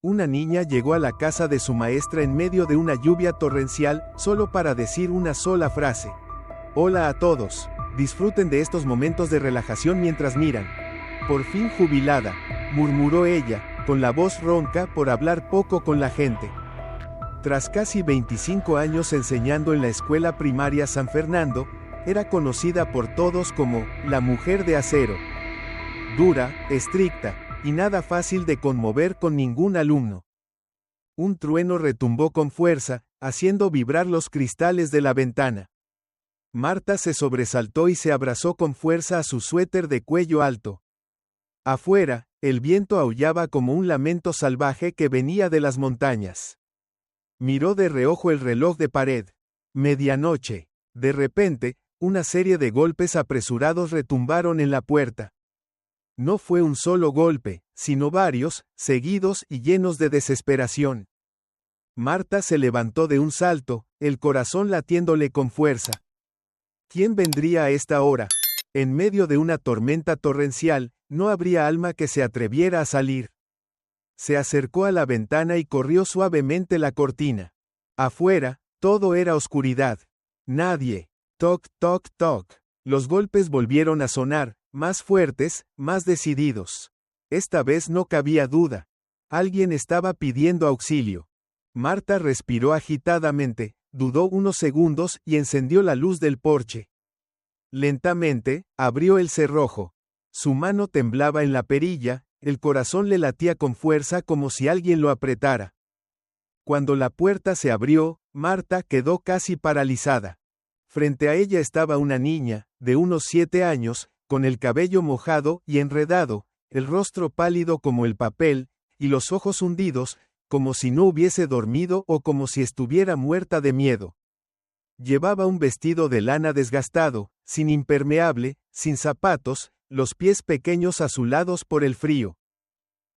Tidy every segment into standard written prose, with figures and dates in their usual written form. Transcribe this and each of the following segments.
Una niña llegó a la casa de su maestra en medio de una lluvia torrencial, solo para decir una sola frase. Hola a todos. Disfruten de estos momentos de relajación mientras miran. Por fin jubilada, murmuró ella, con la voz ronca por hablar poco con la gente. Tras casi 25 años enseñando en la escuela primaria San Fernando, era conocida por todos como la mujer de acero. Dura, estricta, y nada fácil de conmover con ningún alumno. Un trueno retumbó con fuerza, haciendo vibrar los cristales de la ventana. Marta se sobresaltó y se abrazó con fuerza a su suéter de cuello alto. Afuera, el viento aullaba como un lamento salvaje que venía de las montañas. Miró de reojo el reloj de pared. Medianoche. De repente, una serie de golpes apresurados retumbaron en la puerta. No fue un solo golpe, sino varios, seguidos y llenos de desesperación. Marta se levantó de un salto, el corazón latiéndole con fuerza. ¿Quién vendría a esta hora? En medio de una tormenta torrencial, no habría alma que se atreviera a salir. Se acercó a la ventana y corrió suavemente la cortina. Afuera, todo era oscuridad. Nadie. Toc, toc, toc. Los golpes volvieron a sonar, más fuertes, más decididos. Esta vez no cabía duda. Alguien estaba pidiendo auxilio. Marta respiró agitadamente, dudó unos segundos y encendió la luz del porche. Lentamente, abrió el cerrojo. Su mano temblaba en la perilla, el corazón le latía con fuerza como si alguien lo apretara. Cuando la puerta se abrió, Marta quedó casi paralizada. Frente a ella estaba una niña, de unos 7 años, con el cabello mojado y enredado, el rostro pálido como el papel, y los ojos hundidos, como si no hubiese dormido o como si estuviera muerta de miedo. Llevaba un vestido de lana desgastado, sin impermeable, sin zapatos, los pies pequeños azulados por el frío.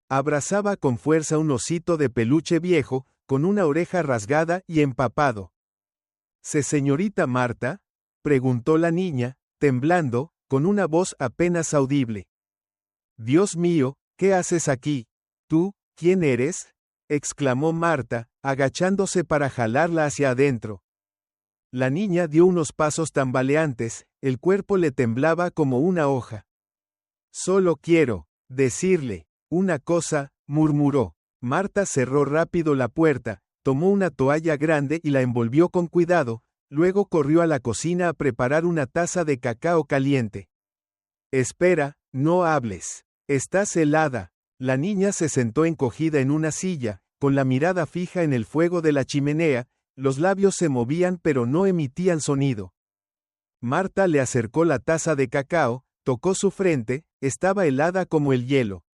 Abrazaba con fuerza un osito de peluche viejo, con una oreja rasgada y empapado. ¿Señorita Marta?, preguntó la niña, temblando, con una voz apenas audible. Dios mío, ¿qué haces aquí? ¿Tú, quién eres?, exclamó Marta, agachándose para jalarla hacia adentro. La niña dio unos pasos tambaleantes, el cuerpo le temblaba como una hoja. Solo quiero decirle una cosa, murmuró. Marta cerró rápido la puerta, tomó una toalla grande y la envolvió con cuidado, luego corrió a la cocina a preparar una taza de cacao caliente. Espera, no hables. Estás helada. La niña se sentó encogida en una silla, con la mirada fija en el fuego de la chimenea, los labios se movían pero no emitían sonido. Marta le acercó la taza de cacao, tocó su frente, estaba helada como el hielo.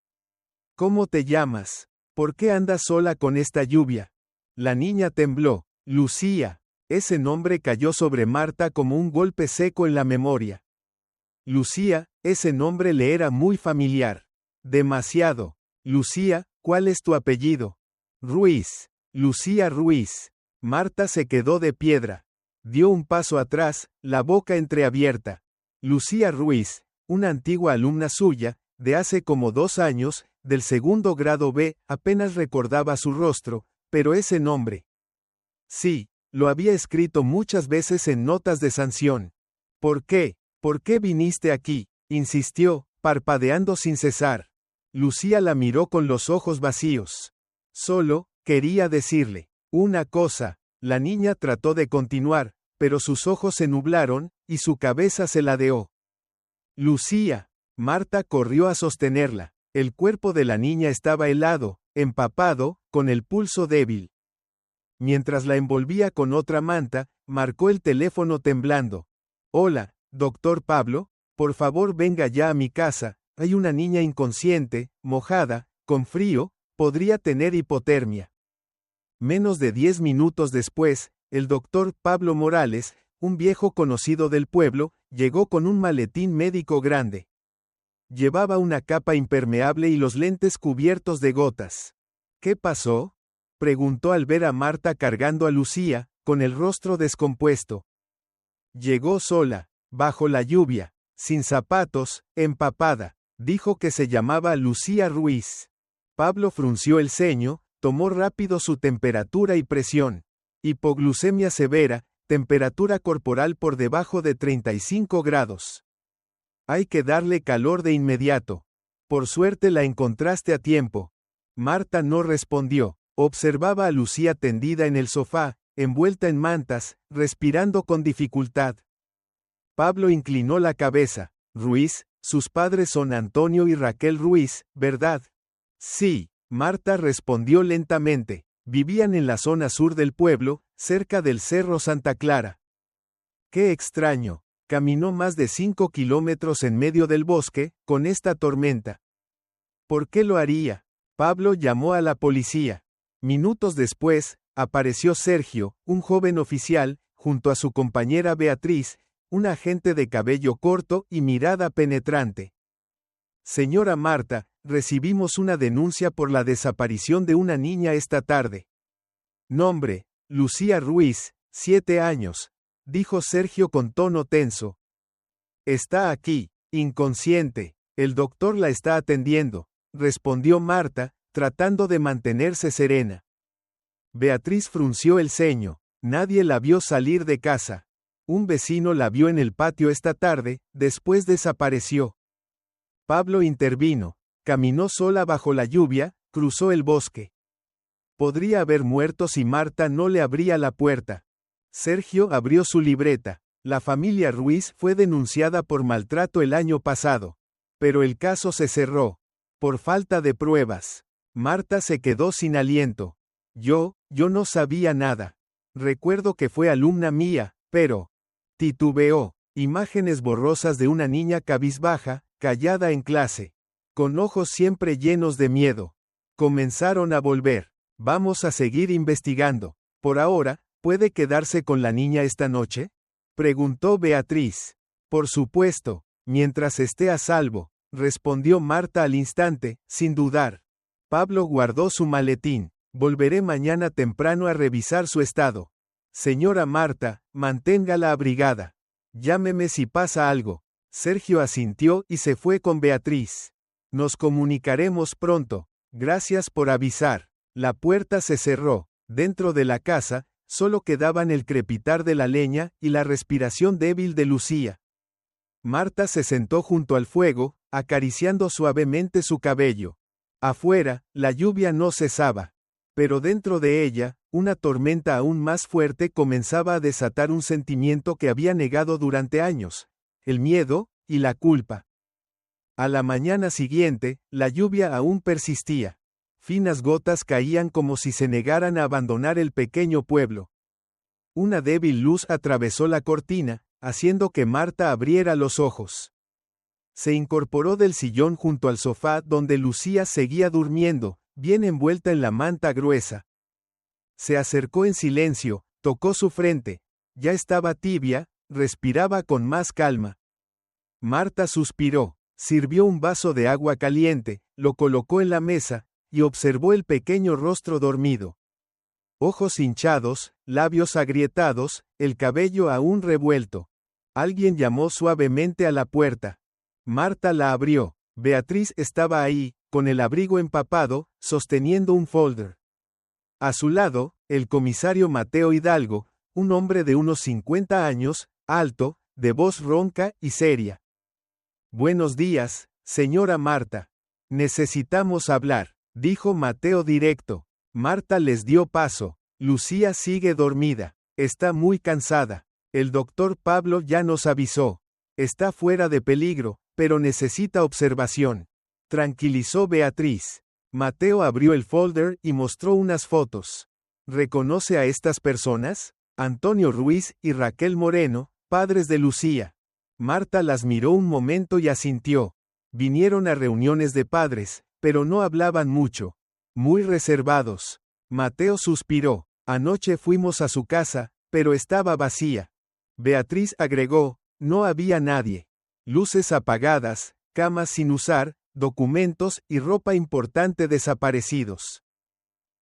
¿Cómo te llamas? ¿Por qué andas sola con esta lluvia? La niña tembló. Lucía. Ese nombre cayó sobre Marta como un golpe seco en la memoria. Lucía, ese nombre le era muy familiar. Demasiado. Lucía, ¿cuál es tu apellido? Ruiz. Lucía Ruiz. Marta se quedó de piedra. Dio un paso atrás, la boca entreabierta. Lucía Ruiz, una antigua alumna suya, de hace como 2 años, del segundo grado B, apenas recordaba su rostro, pero ese nombre. Sí, lo había escrito muchas veces en notas de sanción. ¿Por qué? ¿Por qué viniste aquí?, insistió, parpadeando sin cesar. Lucía la miró con los ojos vacíos. Solo, quería decirle una cosa. La niña trató de continuar, pero sus ojos se nublaron, y su cabeza se ladeó. Lucía. Marta corrió a sostenerla. El cuerpo de la niña estaba helado, empapado, con el pulso débil. Mientras la envolvía con otra manta, marcó el teléfono temblando. Hola, doctor Pablo, por favor venga ya a mi casa, hay una niña inconsciente, mojada, con frío, podría tener hipotermia. Menos de 10 minutos después, el doctor Pablo Morales, un viejo conocido del pueblo, llegó con un maletín médico grande. Llevaba una capa impermeable y los lentes cubiertos de gotas. ¿Qué pasó?, preguntó al ver a Marta cargando a Lucía, con el rostro descompuesto. Llegó sola, bajo la lluvia, sin zapatos, empapada. Dijo que se llamaba Lucía Ruiz. Pablo frunció el ceño, Tomó rápido su temperatura y presión. Hipoglucemia severa, temperatura corporal por debajo de 35 grados. Hay que darle calor de inmediato. Por suerte la encontraste a tiempo. Marta no respondió. Observaba a Lucía tendida en el sofá, envuelta en mantas, respirando con dificultad. Pablo inclinó la cabeza. Ruiz, sus padres son Antonio y Raquel Ruiz, ¿verdad? Sí, Marta respondió lentamente. Vivían en la zona sur del pueblo, cerca del Cerro Santa Clara. Qué extraño. Caminó más de 5 kilómetros en medio del bosque, con esta tormenta. ¿Por qué lo haría? Pablo llamó a la policía. Minutos después, apareció Sergio, un joven oficial, junto a su compañera Beatriz, un agente de cabello corto y mirada penetrante. Señora Marta, recibimos una denuncia por la desaparición de una niña esta tarde. Nombre, Lucía Ruiz, 7 años, dijo Sergio con tono tenso. Está aquí, inconsciente, el doctor la está atendiendo, respondió Marta, tratando de mantenerse serena. Beatriz frunció el ceño. Nadie la vio salir de casa. Un vecino la vio en el patio esta tarde, después desapareció. Pablo intervino. Caminó sola bajo la lluvia, cruzó el bosque. Podría haber muerto si Marta no le abría la puerta. Sergio abrió su libreta. La familia Ruiz fue denunciada por maltrato el año pasado. Pero el caso se cerró. Por falta de pruebas. Marta se quedó sin aliento. Yo no sabía nada. Recuerdo que fue alumna mía, pero... titubeó. Imágenes borrosas de una niña cabizbaja, callada en clase. Con ojos siempre llenos de miedo. Comenzaron a volver. Vamos a seguir investigando. Por ahora, ¿puede quedarse con la niña esta noche? Preguntó Beatriz. Por supuesto, mientras esté a salvo, respondió Marta al instante, sin dudar. Pablo guardó su maletín. Volveré mañana temprano a revisar su estado. Señora Marta, manténgala abrigada. Llámeme si pasa algo. Sergio asintió y se fue con Beatriz. Nos comunicaremos pronto. Gracias por avisar. La puerta se cerró. Dentro de la casa, solo quedaban el crepitar de la leña y la respiración débil de Lucía. Marta se sentó junto al fuego, acariciando suavemente su cabello. Afuera, la lluvia no cesaba. Pero dentro de ella, una tormenta aún más fuerte comenzaba a desatar un sentimiento que había negado durante años: el miedo y la culpa. A la mañana siguiente, la lluvia aún persistía. Finas gotas caían como si se negaran a abandonar el pequeño pueblo. Una débil luz atravesó la cortina, haciendo que Marta abriera los ojos. Se incorporó del sillón junto al sofá donde Lucía seguía durmiendo, bien envuelta en la manta gruesa. Se acercó en silencio, tocó su frente. Ya estaba tibia, respiraba con más calma. Marta suspiró, sirvió un vaso de agua caliente, lo colocó en la mesa, y observó el pequeño rostro dormido. Ojos hinchados, labios agrietados, el cabello aún revuelto. Alguien llamó suavemente a la puerta. Marta la abrió. Beatriz estaba ahí, con el abrigo empapado, sosteniendo un folder. A su lado, el comisario Mateo Hidalgo, un hombre de unos 50 años, alto, de voz ronca y seria. Buenos días, señora Marta. Necesitamos hablar, dijo Mateo directo. Marta les dio paso. Lucía sigue dormida. Está muy cansada. El doctor Pablo ya nos avisó. Está fuera de peligro, pero necesita observación. Tranquilizó Beatriz. Mateo abrió el folder y mostró unas fotos. ¿Reconoce a estas personas? Antonio Ruiz y Raquel Moreno, padres de Lucía. Marta las miró un momento y asintió. Vinieron a reuniones de padres, pero no hablaban mucho. Muy reservados. Mateo suspiró. Anoche fuimos a su casa, pero estaba vacía. Beatriz agregó, no había nadie. Luces apagadas, camas sin usar, documentos y ropa importante desaparecidos.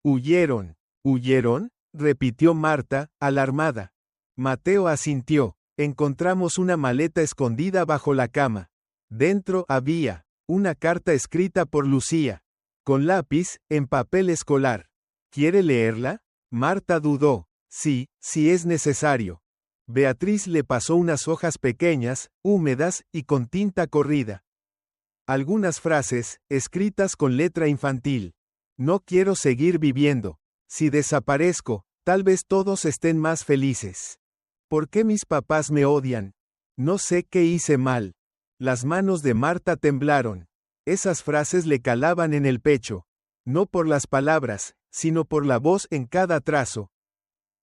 ¿Huyeron? ¿Huyeron?, repitió Marta, alarmada. Mateo asintió. Encontramos una maleta escondida bajo la cama. Dentro había una carta escrita por Lucía, con lápiz, en papel escolar. ¿Quiere leerla? Marta dudó. Sí, si es necesario. Beatriz le pasó unas hojas pequeñas, húmedas y con tinta corrida. Algunas frases, escritas con letra infantil. No quiero seguir viviendo. Si desaparezco, tal vez todos estén más felices. ¿Por qué mis papás me odian? No sé qué hice mal. Las manos de Marta temblaron. Esas frases le calaban en el pecho. No por las palabras, sino por la voz en cada trazo.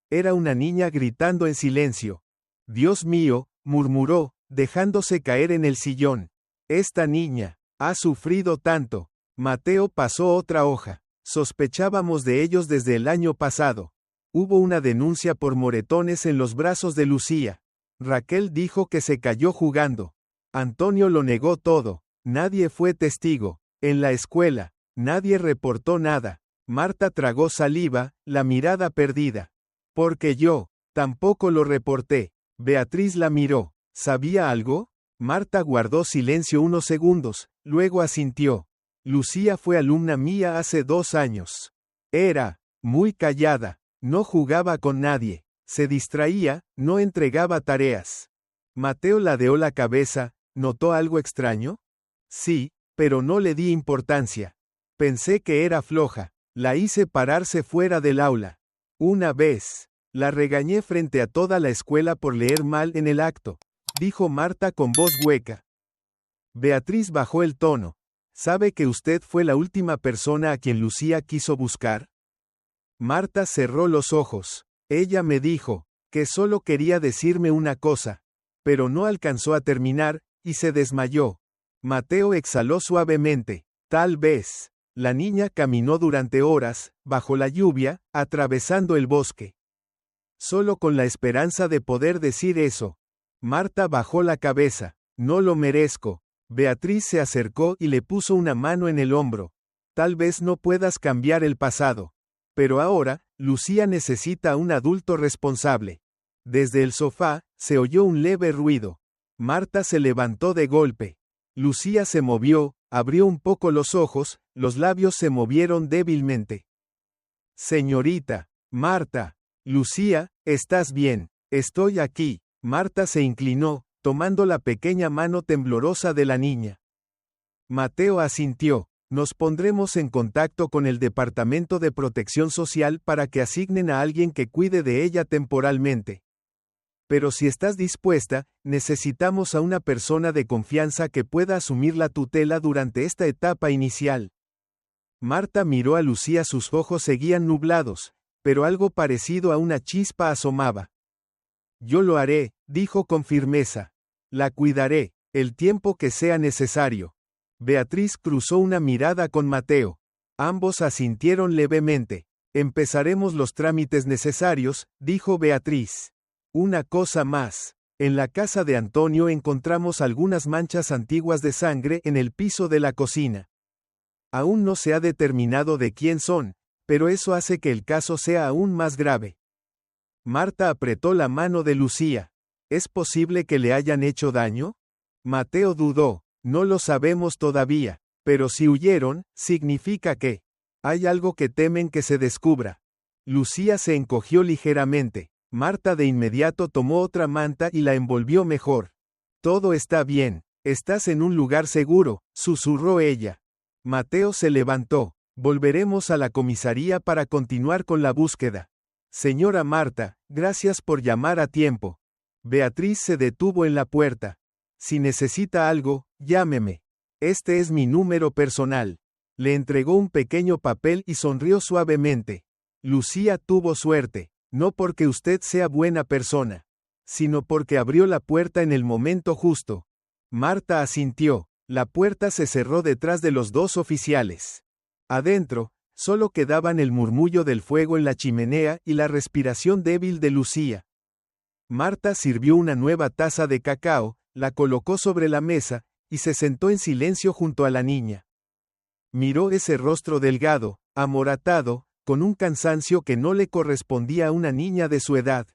Era una niña gritando en silencio. Dios mío, murmuró, dejándose caer en el sillón. Esta niña ha sufrido tanto. Mateo pasó otra hoja. Sospechábamos de ellos desde el año pasado. Hubo una denuncia por moretones en los brazos de Lucía. Raquel dijo que se cayó jugando. Antonio lo negó todo. Nadie fue testigo. En la escuela, nadie reportó nada. Marta tragó saliva, la mirada perdida. Porque yo, tampoco lo reporté. Beatriz la miró. ¿Sabía algo? Marta guardó silencio unos segundos, luego asintió. Lucía fue alumna mía hace 2 años. Era muy callada, no jugaba con nadie, se distraía, no entregaba tareas. Mateo ladeó la cabeza. ¿Notó algo extraño? Sí, pero no le di importancia. Pensé que era floja. La hice pararse fuera del aula. Una vez, la regañé frente a toda la escuela por leer mal en el acto, dijo Marta con voz hueca. Beatriz bajó el tono. ¿Sabe que usted fue la última persona a quien Lucía quiso buscar? Marta cerró los ojos. Ella me dijo que solo quería decirme una cosa, pero no alcanzó a terminar, y se desmayó. Mateo exhaló suavemente. Tal vez. La niña caminó durante horas, bajo la lluvia, atravesando el bosque. Solo con la esperanza de poder decir eso. Marta bajó la cabeza. No lo merezco. Beatriz se acercó y le puso una mano en el hombro. Tal vez no puedas cambiar el pasado. Pero ahora, Lucía necesita a un adulto responsable. Desde el sofá, se oyó un leve ruido. Marta se levantó de golpe. Lucía se movió, abrió un poco los ojos, los labios se movieron débilmente. Señorita, Marta. Lucía, ¿estás bien? Estoy aquí. Marta se inclinó, tomando la pequeña mano temblorosa de la niña. Mateo asintió. Nos pondremos en contacto con el Departamento de Protección Social para que asignen a alguien que cuide de ella temporalmente. Pero si estás dispuesta, necesitamos a una persona de confianza que pueda asumir la tutela durante esta etapa inicial. Marta miró a Lucía, sus ojos seguían nublados, pero algo parecido a una chispa asomaba. Yo lo haré, dijo con firmeza. La cuidaré, el tiempo que sea necesario. Beatriz cruzó una mirada con Mateo. Ambos asintieron levemente. Empezaremos los trámites necesarios, dijo Beatriz. Una cosa más. En la casa de Antonio encontramos algunas manchas antiguas de sangre en el piso de la cocina. Aún no se ha determinado de quién son, pero eso hace que el caso sea aún más grave. Marta apretó la mano de Lucía. ¿Es posible que le hayan hecho daño? Mateo dudó. No lo sabemos todavía, pero si huyeron, significa que hay algo que temen que se descubra. Lucía se encogió ligeramente. Marta de inmediato tomó otra manta y la envolvió mejor. Todo está bien, estás en un lugar seguro, susurró ella. Mateo se levantó. Volveremos a la comisaría para continuar con la búsqueda. Señora Marta, gracias por llamar a tiempo. Beatriz se detuvo en la puerta. Si necesita algo, llámeme. Este es mi número personal. Le entregó un pequeño papel y sonrió suavemente. Lucía tuvo suerte. No porque usted sea buena persona, sino porque abrió la puerta en el momento justo. Marta asintió. La puerta se cerró detrás de los 2 oficiales. Adentro, solo quedaban el murmullo del fuego en la chimenea y la respiración débil de Lucía. Marta sirvió una nueva taza de cacao, la colocó sobre la mesa, y se sentó en silencio junto a la niña. Miró ese rostro delgado, amoratado, con un cansancio que no le correspondía a una niña de su edad.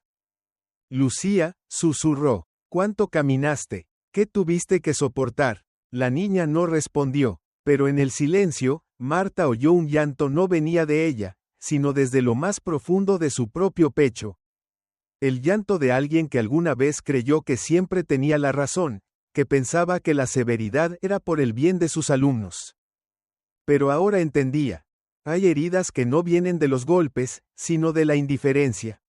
Lucía, susurró, ¿cuánto caminaste? ¿Qué tuviste que soportar? La niña no respondió, pero en el silencio, Marta oyó un llanto. No venía de ella, sino desde lo más profundo de su propio pecho. El llanto de alguien que alguna vez creyó que siempre tenía la razón, que pensaba que la severidad era por el bien de sus alumnos. Pero ahora entendía. Hay heridas que no vienen de los golpes, sino de la indiferencia.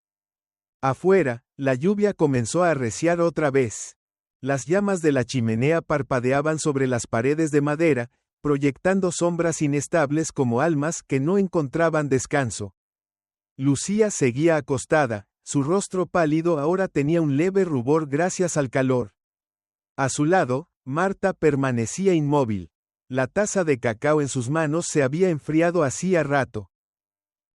Afuera, la lluvia comenzó a arreciar otra vez. Las llamas de la chimenea parpadeaban sobre las paredes de madera, proyectando sombras inestables como almas que no encontraban descanso. Lucía seguía acostada, su rostro pálido ahora tenía un leve rubor gracias al calor. A su lado, Marta permanecía inmóvil. La taza de cacao en sus manos se había enfriado hacía rato.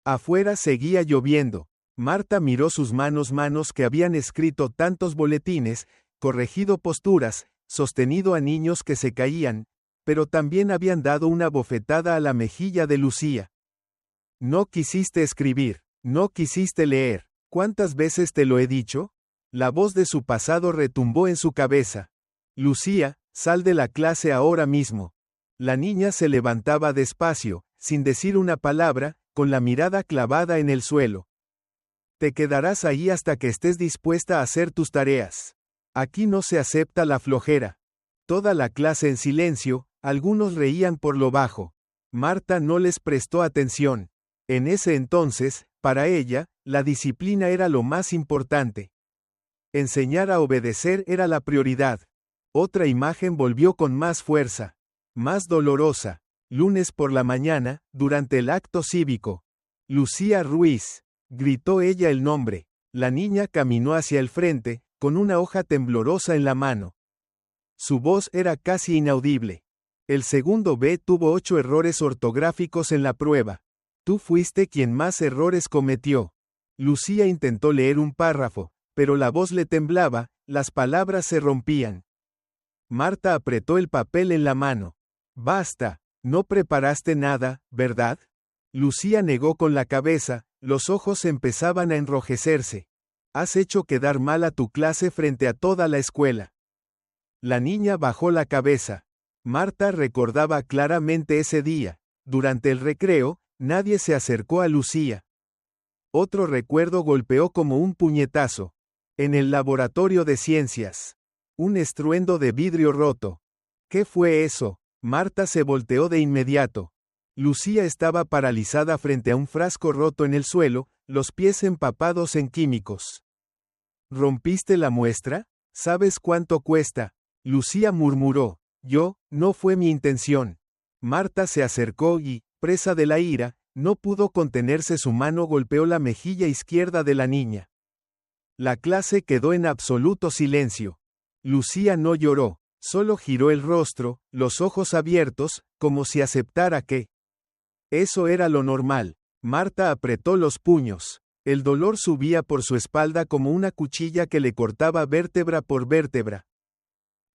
Afuera seguía lloviendo. Marta miró sus manos que habían escrito tantos boletines, corregido posturas, sostenido a niños que se caían, pero también habían dado una bofetada a la mejilla de Lucía. No quisiste escribir, no quisiste leer. ¿Cuántas veces te lo he dicho? La voz de su pasado retumbó en su cabeza. Lucía, sal de la clase ahora mismo. La niña se levantaba despacio, sin decir una palabra, con la mirada clavada en el suelo. Te quedarás ahí hasta que estés dispuesta a hacer tus tareas. Aquí no se acepta la flojera. Toda la clase en silencio, algunos reían por lo bajo. Marta no les prestó atención. En ese entonces, para ella, la disciplina era lo más importante. Enseñar a obedecer era la prioridad. Otra imagen volvió con más fuerza. Más dolorosa. Lunes por la mañana, durante el acto cívico. Lucía Ruiz. Gritó ella el nombre. La niña caminó hacia el frente, con una hoja temblorosa en la mano. Su voz era casi inaudible. El segundo B tuvo 8 errores ortográficos en la prueba. Tú fuiste quien más errores cometió. Lucía intentó leer un párrafo, pero la voz le temblaba, las palabras se rompían. Marta apretó el papel en la mano. Basta, no preparaste nada, ¿verdad? Lucía negó con la cabeza, los ojos empezaban a enrojecerse. Has hecho quedar mal a tu clase frente a toda la escuela. La niña bajó la cabeza. Marta recordaba claramente ese día. Durante el recreo, nadie se acercó a Lucía. Otro recuerdo golpeó como un puñetazo. En el laboratorio de ciencias. Un estruendo de vidrio roto. ¿Qué fue eso? Marta se volteó de inmediato. Lucía estaba paralizada frente a un frasco roto en el suelo, los pies empapados en químicos. ¿Rompiste la muestra? ¿Sabes cuánto cuesta? Lucía murmuró. No fue mi intención. Marta se acercó y, presa de la ira, no pudo contenerse, su mano golpeó la mejilla izquierda de la niña. La clase quedó en absoluto silencio. Lucía no lloró, solo giró el rostro, los ojos abiertos, como si aceptara que eso era lo normal. Marta apretó los puños. El dolor subía por su espalda como una cuchilla que le cortaba vértebra por vértebra.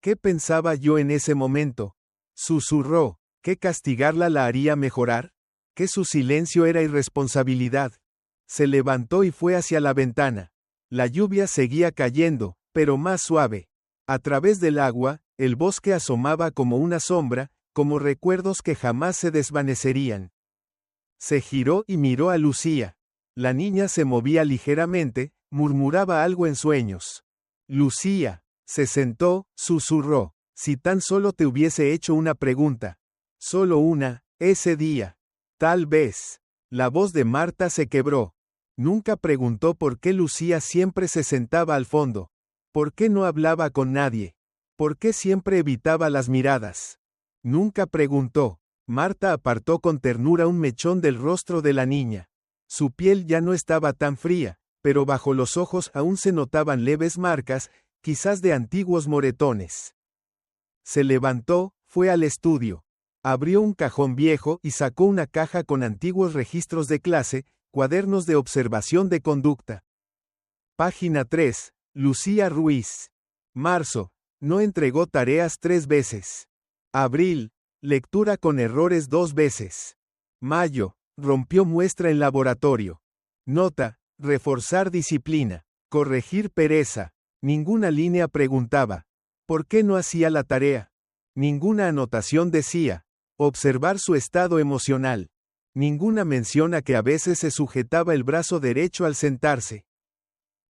¿Qué pensaba yo en ese momento? Susurró. ¿Que castigarla la haría mejorar? ¿Que su silencio era irresponsabilidad? Se levantó y fue hacia la ventana. La lluvia seguía cayendo, pero más suave. A través del agua, el bosque asomaba como una sombra, como recuerdos que jamás se desvanecerían. Se giró y miró a Lucía. La niña se movía ligeramente, murmuraba algo en sueños. Lucía. Se sentó, susurró. Si tan solo te hubiese hecho una pregunta. Solo una, ese día. Tal vez. La voz de Marta se quebró. Nunca preguntó por qué Lucía siempre se sentaba al fondo. ¿Por qué no hablaba con nadie? ¿Por qué siempre evitaba las miradas? Nunca preguntó. Marta apartó con ternura un mechón del rostro de la niña. Su piel ya no estaba tan fría, pero bajo los ojos aún se notaban leves marcas, quizás de antiguos moretones. Se levantó, fue al estudio. Abrió un cajón viejo y sacó una caja con antiguos registros de clase, cuadernos de observación de conducta. Página 3. Lucía Ruiz. Marzo. No entregó tareas 3 veces. Abril. Lectura con errores 2 veces. Mayo. Rompió muestra en laboratorio. Nota. Reforzar disciplina. Corregir pereza. Ninguna línea preguntaba. ¿Por qué no hacía la tarea? Ninguna anotación decía. Observar su estado emocional. Ninguna mención a que a veces se sujetaba el brazo derecho al sentarse.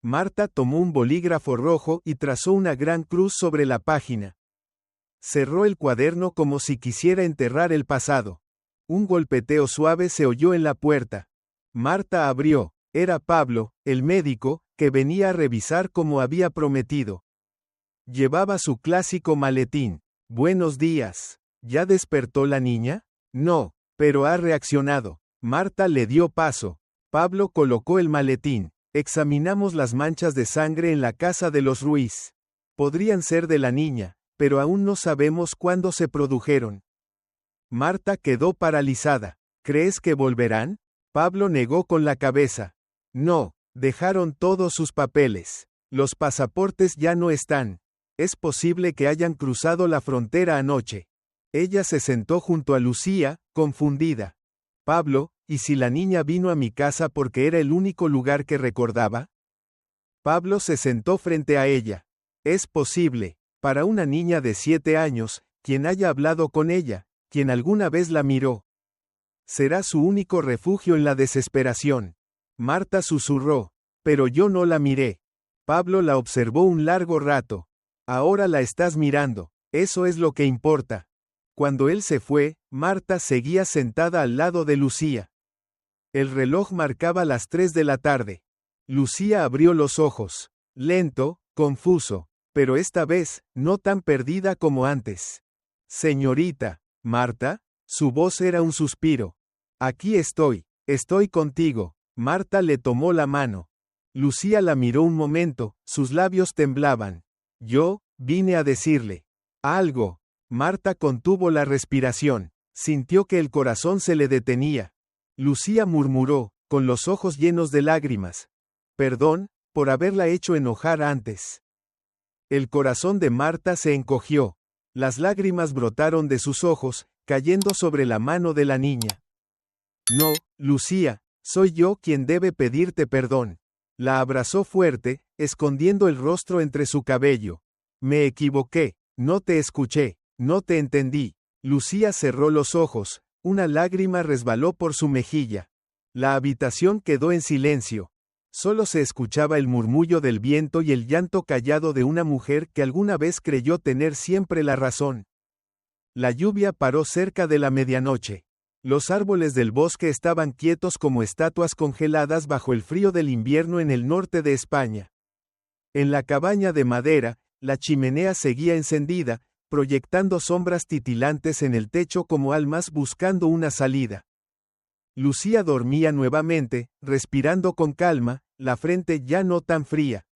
Marta tomó un bolígrafo rojo y trazó una gran cruz sobre la página. Cerró el cuaderno como si quisiera enterrar el pasado. Un golpeteo suave se oyó en la puerta. Marta abrió. Era Pablo, el médico, que venía a revisar como había prometido. Llevaba su clásico maletín. Buenos días. ¿Ya despertó la niña? No, pero ha reaccionado. Marta le dio paso. Pablo colocó el maletín. Examinamos las manchas de sangre en la casa de los Ruiz. Podrían ser de la niña, pero aún no sabemos cuándo se produjeron. Marta quedó paralizada. ¿Crees que volverán? Pablo negó con la cabeza. No, dejaron todos sus papeles. Los pasaportes ya no están. Es posible que hayan cruzado la frontera anoche. Ella se sentó junto a Lucía, confundida. Pablo, ¿y si la niña vino a mi casa porque era el único lugar que recordaba? Pablo se sentó frente a ella. Es posible, para una niña de 7 años, quien haya hablado con ella, quien alguna vez la miró. Será su único refugio en la desesperación. Marta susurró, pero yo no la miré. Pablo la observó un largo rato. Ahora la estás mirando, eso es lo que importa. Cuando él se fue, Marta seguía sentada al lado de Lucía. El reloj marcaba las 3 de la tarde. Lucía abrió los ojos, lento, confuso, pero esta vez, no tan perdida como antes. Señorita, Marta, su voz era un suspiro. Aquí estoy contigo. Marta le tomó la mano. Lucía la miró un momento, sus labios temblaban. Yo, vine a decirle algo. Marta contuvo la respiración. Sintió que el corazón se le detenía. Lucía murmuró, con los ojos llenos de lágrimas. Perdón, por haberla hecho enojar antes. El corazón de Marta se encogió. Las lágrimas brotaron de sus ojos, cayendo sobre la mano de la niña. No, Lucía, soy yo quien debe pedirte perdón. La abrazó fuerte, escondiendo el rostro entre su cabello. Me equivoqué, no te escuché, no te entendí. Lucía cerró los ojos, una lágrima resbaló por su mejilla. La habitación quedó en silencio. Solo se escuchaba el murmullo del viento y el llanto callado de una mujer que alguna vez creyó tener siempre la razón. La lluvia paró cerca de la medianoche. Los árboles del bosque estaban quietos como estatuas congeladas bajo el frío del invierno en el norte de España. En la cabaña de madera, la chimenea seguía encendida, proyectando sombras titilantes en el techo como almas buscando una salida. Lucía dormía nuevamente, respirando con calma, la frente ya no tan fría.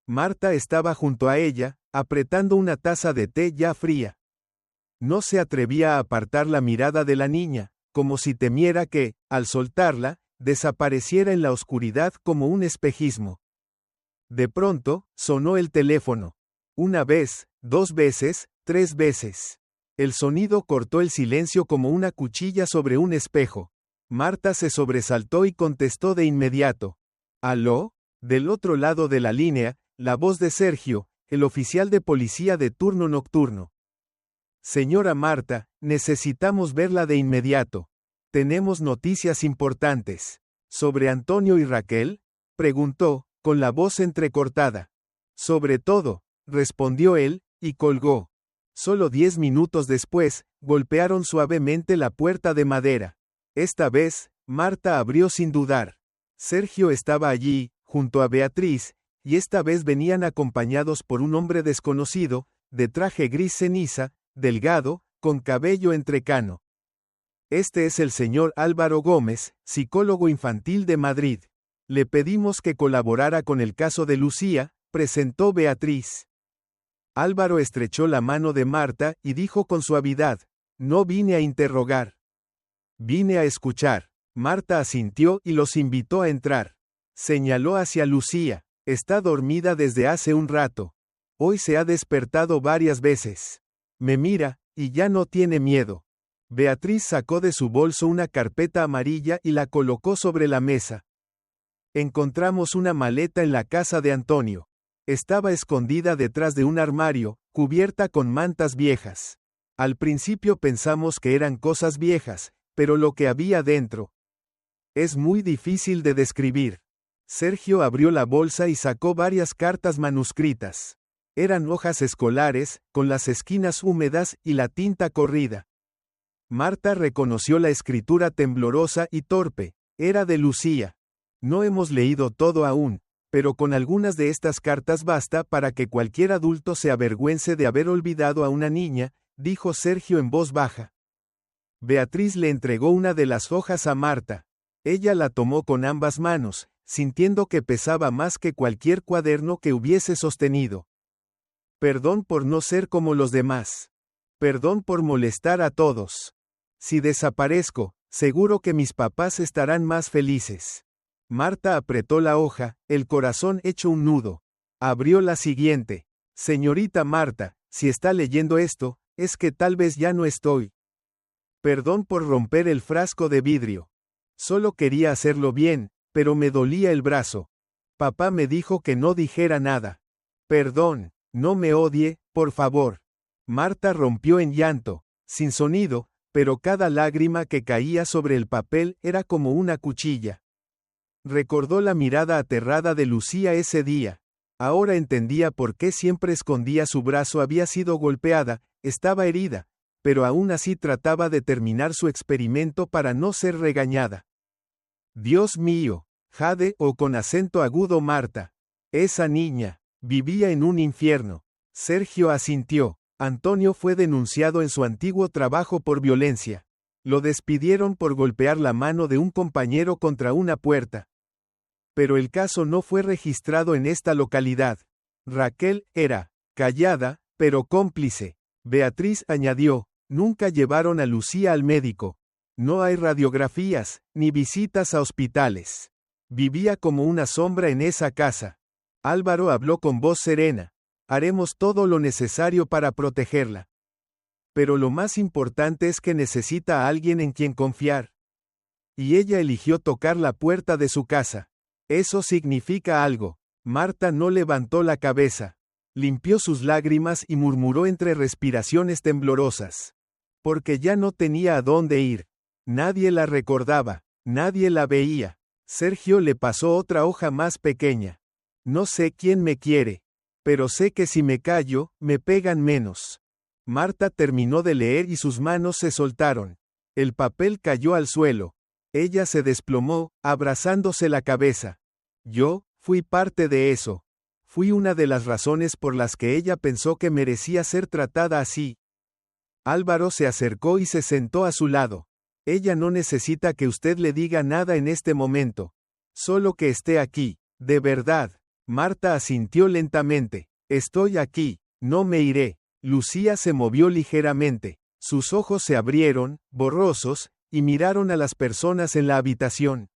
Marta estaba junto a ella, apretando una taza de té ya fría. No se atrevía a apartar la mirada de la niña, como si temiera que, al soltarla, desapareciera en la oscuridad como un espejismo. De pronto, sonó el teléfono. Una vez, 2 veces, 3 veces. El sonido cortó el silencio como una cuchilla sobre un espejo. Marta se sobresaltó y contestó de inmediato. ¿Aló? Del otro lado de la línea, la voz de Sergio, el oficial de policía de turno nocturno. Señora Marta, necesitamos verla de inmediato. Tenemos noticias importantes. ¿Sobre Antonio y Raquel? Preguntó, con la voz entrecortada. Sobre todo, respondió él, y colgó. Solo 10 minutos después, golpearon suavemente la puerta de madera. Esta vez, Marta abrió sin dudar. Sergio estaba allí, junto a Beatriz, y esta vez venían acompañados por un hombre desconocido, de traje gris ceniza, delgado, con cabello entrecano. Este es el señor Álvaro Gómez, psicólogo infantil de Madrid. Le pedimos que colaborara con el caso de Lucía, presentó Beatriz. Álvaro estrechó la mano de Marta y dijo con suavidad, no vine a interrogar. Vine a escuchar. Marta asintió y los invitó a entrar. Señaló hacia Lucía. Está dormida desde hace un rato. Hoy se ha despertado varias veces. Me mira, y ya no tiene miedo. Beatriz sacó de su bolso una carpeta amarilla y la colocó sobre la mesa. Encontramos una maleta en la casa de Antonio. Estaba escondida detrás de un armario, cubierta con mantas viejas. Al principio pensamos que eran cosas viejas, pero lo que había dentro es muy difícil de describir. Sergio abrió la bolsa y sacó varias cartas manuscritas. Eran hojas escolares, con las esquinas húmedas y la tinta corrida. Marta reconoció la escritura temblorosa y torpe. Era de Lucía. No hemos leído todo aún, pero con algunas de estas cartas basta para que cualquier adulto se avergüence de haber olvidado a una niña, dijo Sergio en voz baja. Beatriz le entregó una de las hojas a Marta. Ella la tomó con ambas manos, sintiendo que pesaba más que cualquier cuaderno que hubiese sostenido. Perdón por no ser como los demás. Perdón por molestar a todos. Si desaparezco, seguro que mis papás estarán más felices. Marta apretó la hoja, el corazón hecho un nudo. Abrió la siguiente. Señorita Marta, si está leyendo esto, es que tal vez ya no estoy. Perdón por romper el frasco de vidrio. Solo quería hacerlo bien, pero me dolía el brazo. Papá me dijo que no dijera nada. Perdón, no me odie, por favor. Marta rompió en llanto, sin sonido, pero cada lágrima que caía sobre el papel era como una cuchilla. Recordó la mirada aterrada de Lucía ese día. Ahora entendía por qué siempre escondía su brazo. Había sido golpeada, estaba herida, pero aún así trataba de terminar su experimento para no ser regañada. Dios mío, Jade, o con acento agudo Marta. Esa niña vivía en un infierno. Sergio asintió. Antonio fue denunciado en su antiguo trabajo por violencia. Lo despidieron por golpear la mano de un compañero contra una puerta. Pero el caso no fue registrado en esta localidad. Raquel era callada, pero cómplice. Beatriz añadió, nunca llevaron a Lucía al médico. No hay radiografías, ni visitas a hospitales. Vivía como una sombra en esa casa. Álvaro habló con voz serena. Haremos todo lo necesario para protegerla. Pero lo más importante es que necesita a alguien en quien confiar. Y ella eligió tocar la puerta de su casa. Eso significa algo. Marta no levantó la cabeza. Limpió sus lágrimas y murmuró entre respiraciones temblorosas. Porque ya no tenía a dónde ir. Nadie la recordaba, nadie la veía. Sergio le pasó otra hoja más pequeña. No sé quién me quiere, pero sé que si me callo, me pegan menos. Marta terminó de leer y sus manos se soltaron. El papel cayó al suelo. Ella se desplomó, abrazándose la cabeza. Yo, fui parte de eso. Fui una de las razones por las que ella pensó que merecía ser tratada así. Álvaro se acercó y se sentó a su lado. Ella no necesita que usted le diga nada en este momento. Solo que esté aquí, de verdad. Marta asintió lentamente. Estoy aquí, no me iré. Lucía se movió ligeramente. Sus ojos se abrieron, borrosos, y miraron a las personas en la habitación.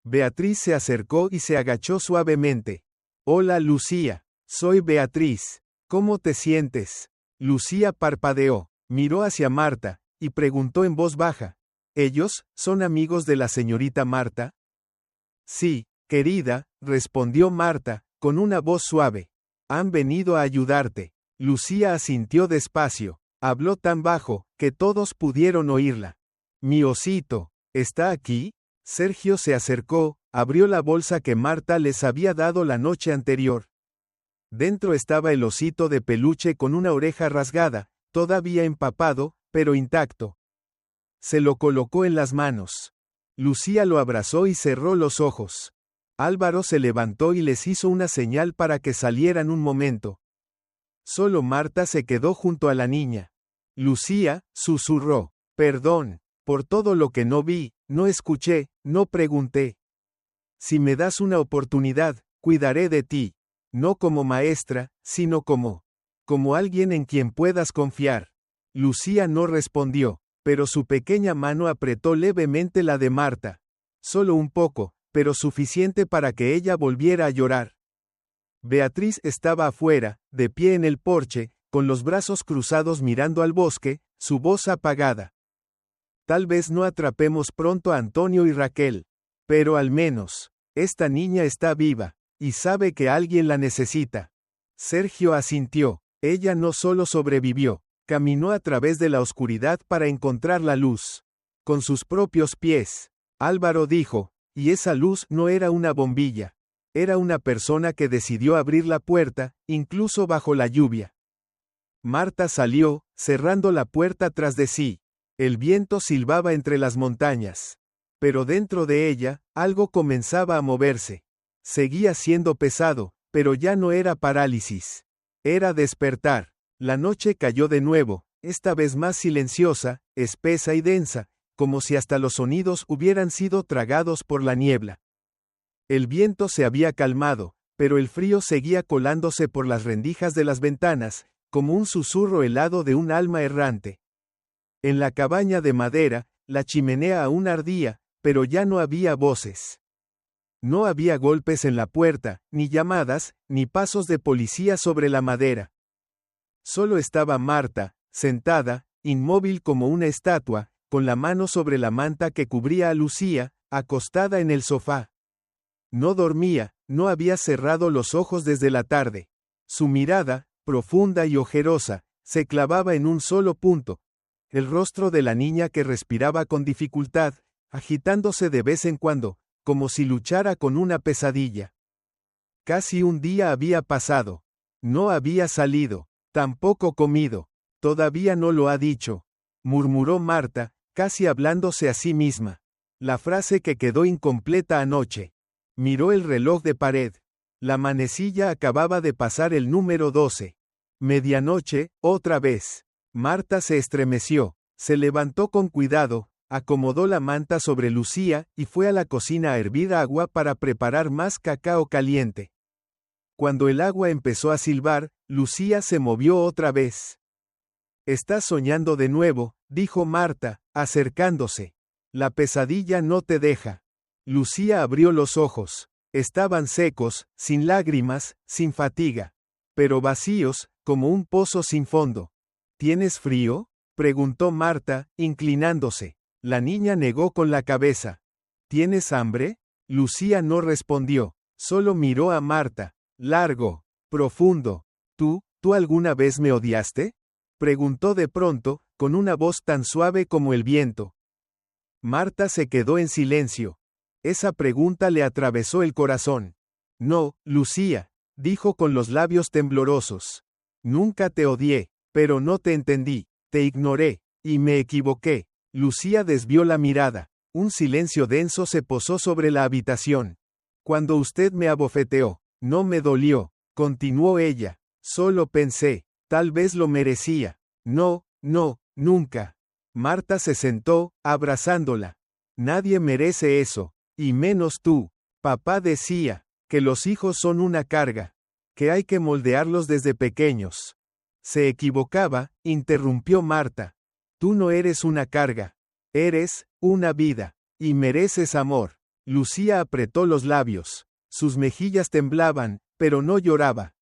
Beatriz se acercó y se agachó suavemente. Hola Lucía, soy Beatriz. ¿Cómo te sientes? Lucía parpadeó, miró hacia Marta, y preguntó en voz baja. ¿Ellos son amigos de la señorita Marta? Sí, querida, respondió Marta, con una voz suave. Han venido a ayudarte. Lucía asintió despacio. Habló tan bajo, que todos pudieron oírla. Mi osito, ¿está aquí? Sergio se acercó, abrió la bolsa que Marta les había dado la noche anterior. Dentro estaba el osito de peluche con una oreja rasgada, todavía empapado, pero intacto. Se lo colocó en las manos. Lucía lo abrazó y cerró los ojos. Álvaro se levantó y les hizo una señal para que salieran un momento. Solo Marta se quedó junto a la niña. Lucía, susurró, perdón, por todo lo que no vi, no escuché, no pregunté. Si me das una oportunidad, cuidaré de ti. No como maestra, sino como alguien en quien puedas confiar. Lucía no respondió, pero su pequeña mano apretó levemente la de Marta. Solo un poco, pero suficiente para que ella volviera a llorar. Beatriz estaba afuera, de pie en el porche, con los brazos cruzados mirando al bosque, su voz apagada. Tal vez no atrapemos pronto a Antonio y Raquel, pero al menos, esta niña está viva, y sabe que alguien la necesita. Sergio asintió. Ella no solo sobrevivió, caminó a través de la oscuridad para encontrar la luz. con sus propios pies. Álvaro dijo, y esa luz no era una bombilla. Era una persona que decidió abrir la puerta, incluso bajo la lluvia. Marta salió, cerrando la puerta tras de sí. El viento silbaba entre las montañas. Pero dentro de ella, algo comenzaba a moverse. Seguía siendo pesado, pero ya no era parálisis. Era despertar. La noche cayó de nuevo, esta vez más silenciosa, espesa y densa, como si hasta los sonidos hubieran sido tragados por la niebla. El viento se había calmado, pero el frío seguía colándose por las rendijas de las ventanas, como un susurro helado de un alma errante. En la cabaña de madera, la chimenea aún ardía, pero ya no había voces. No había golpes en la puerta, ni llamadas, ni pasos de policía sobre la madera. Solo estaba Marta, sentada, inmóvil como una estatua, con la mano sobre la manta que cubría a Lucía, acostada en el sofá. No dormía, no había cerrado los ojos desde la tarde. Su mirada, profunda y ojerosa, se clavaba en un solo punto. El rostro de la niña que respiraba con dificultad, agitándose de vez en cuando, como si luchara con una pesadilla. Casi un día había pasado. No había salido, tampoco comido. Todavía no lo ha dicho, murmuró Marta, casi hablándose a sí misma. La frase que quedó incompleta anoche. Miró el reloj de pared. La manecilla acababa de pasar el número 12. Medianoche, otra vez. Marta se estremeció, se levantó con cuidado, acomodó la manta sobre Lucía y fue a la cocina a hervir agua para preparar más cacao caliente. Cuando el agua empezó a silbar, Lucía se movió otra vez. «Estás soñando de nuevo», dijo Marta, acercándose. «La pesadilla no te deja». Lucía abrió los ojos. Estaban secos, sin lágrimas, sin fatiga. Pero vacíos, como un pozo sin fondo. «¿Tienes frío?», preguntó Marta, inclinándose. La niña negó con la cabeza. «¿Tienes hambre?». Lucía no respondió, solo miró a Marta. Largo, profundo. ¿Tú alguna vez me odiaste?», preguntó de pronto, con una voz tan suave como el viento. Marta se quedó en silencio. Esa pregunta le atravesó el corazón. «No, Lucía», dijo con los labios temblorosos. «Nunca te odié, pero no te entendí, te ignoré, y me equivoqué». Lucía desvió la mirada. Un silencio denso se posó sobre la habitación. «Cuando usted me abofeteó, no me dolió», continuó ella. «Solo pensé, tal vez lo merecía». «No, nunca». Marta se sentó, abrazándola. «Nadie merece eso, y menos tú. Papá decía, que los hijos son una carga, que hay que moldearlos desde pequeños». «Se equivocaba», interrumpió Marta. «Tú no eres una carga. Eres una vida, y mereces amor». Lucía apretó los labios. Sus mejillas temblaban, pero no lloraba.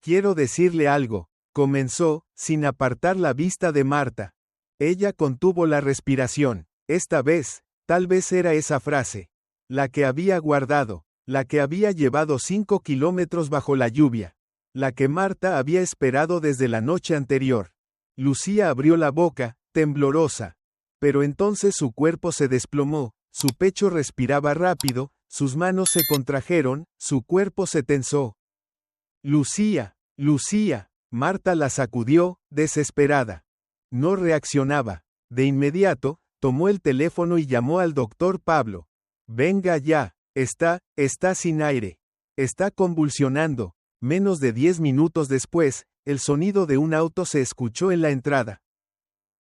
«Quiero decirle algo», comenzó, sin apartar la vista de Marta. Ella contuvo la respiración. Esta vez, tal vez era esa frase. La que había guardado, la que había llevado 5 kilómetros bajo la lluvia. La que Marta había esperado desde la noche anterior. Lucía abrió la boca, temblorosa. Pero entonces su cuerpo se desplomó, su pecho respiraba rápido, sus manos se contrajeron, su cuerpo se tensó. «Lucía, Lucía», Marta la sacudió, desesperada. No reaccionaba. De inmediato, tomó el teléfono y llamó al doctor Pablo. «Venga ya, está sin aire. Está convulsionando». Menos de 10 minutos después, el sonido de un auto se escuchó en la entrada.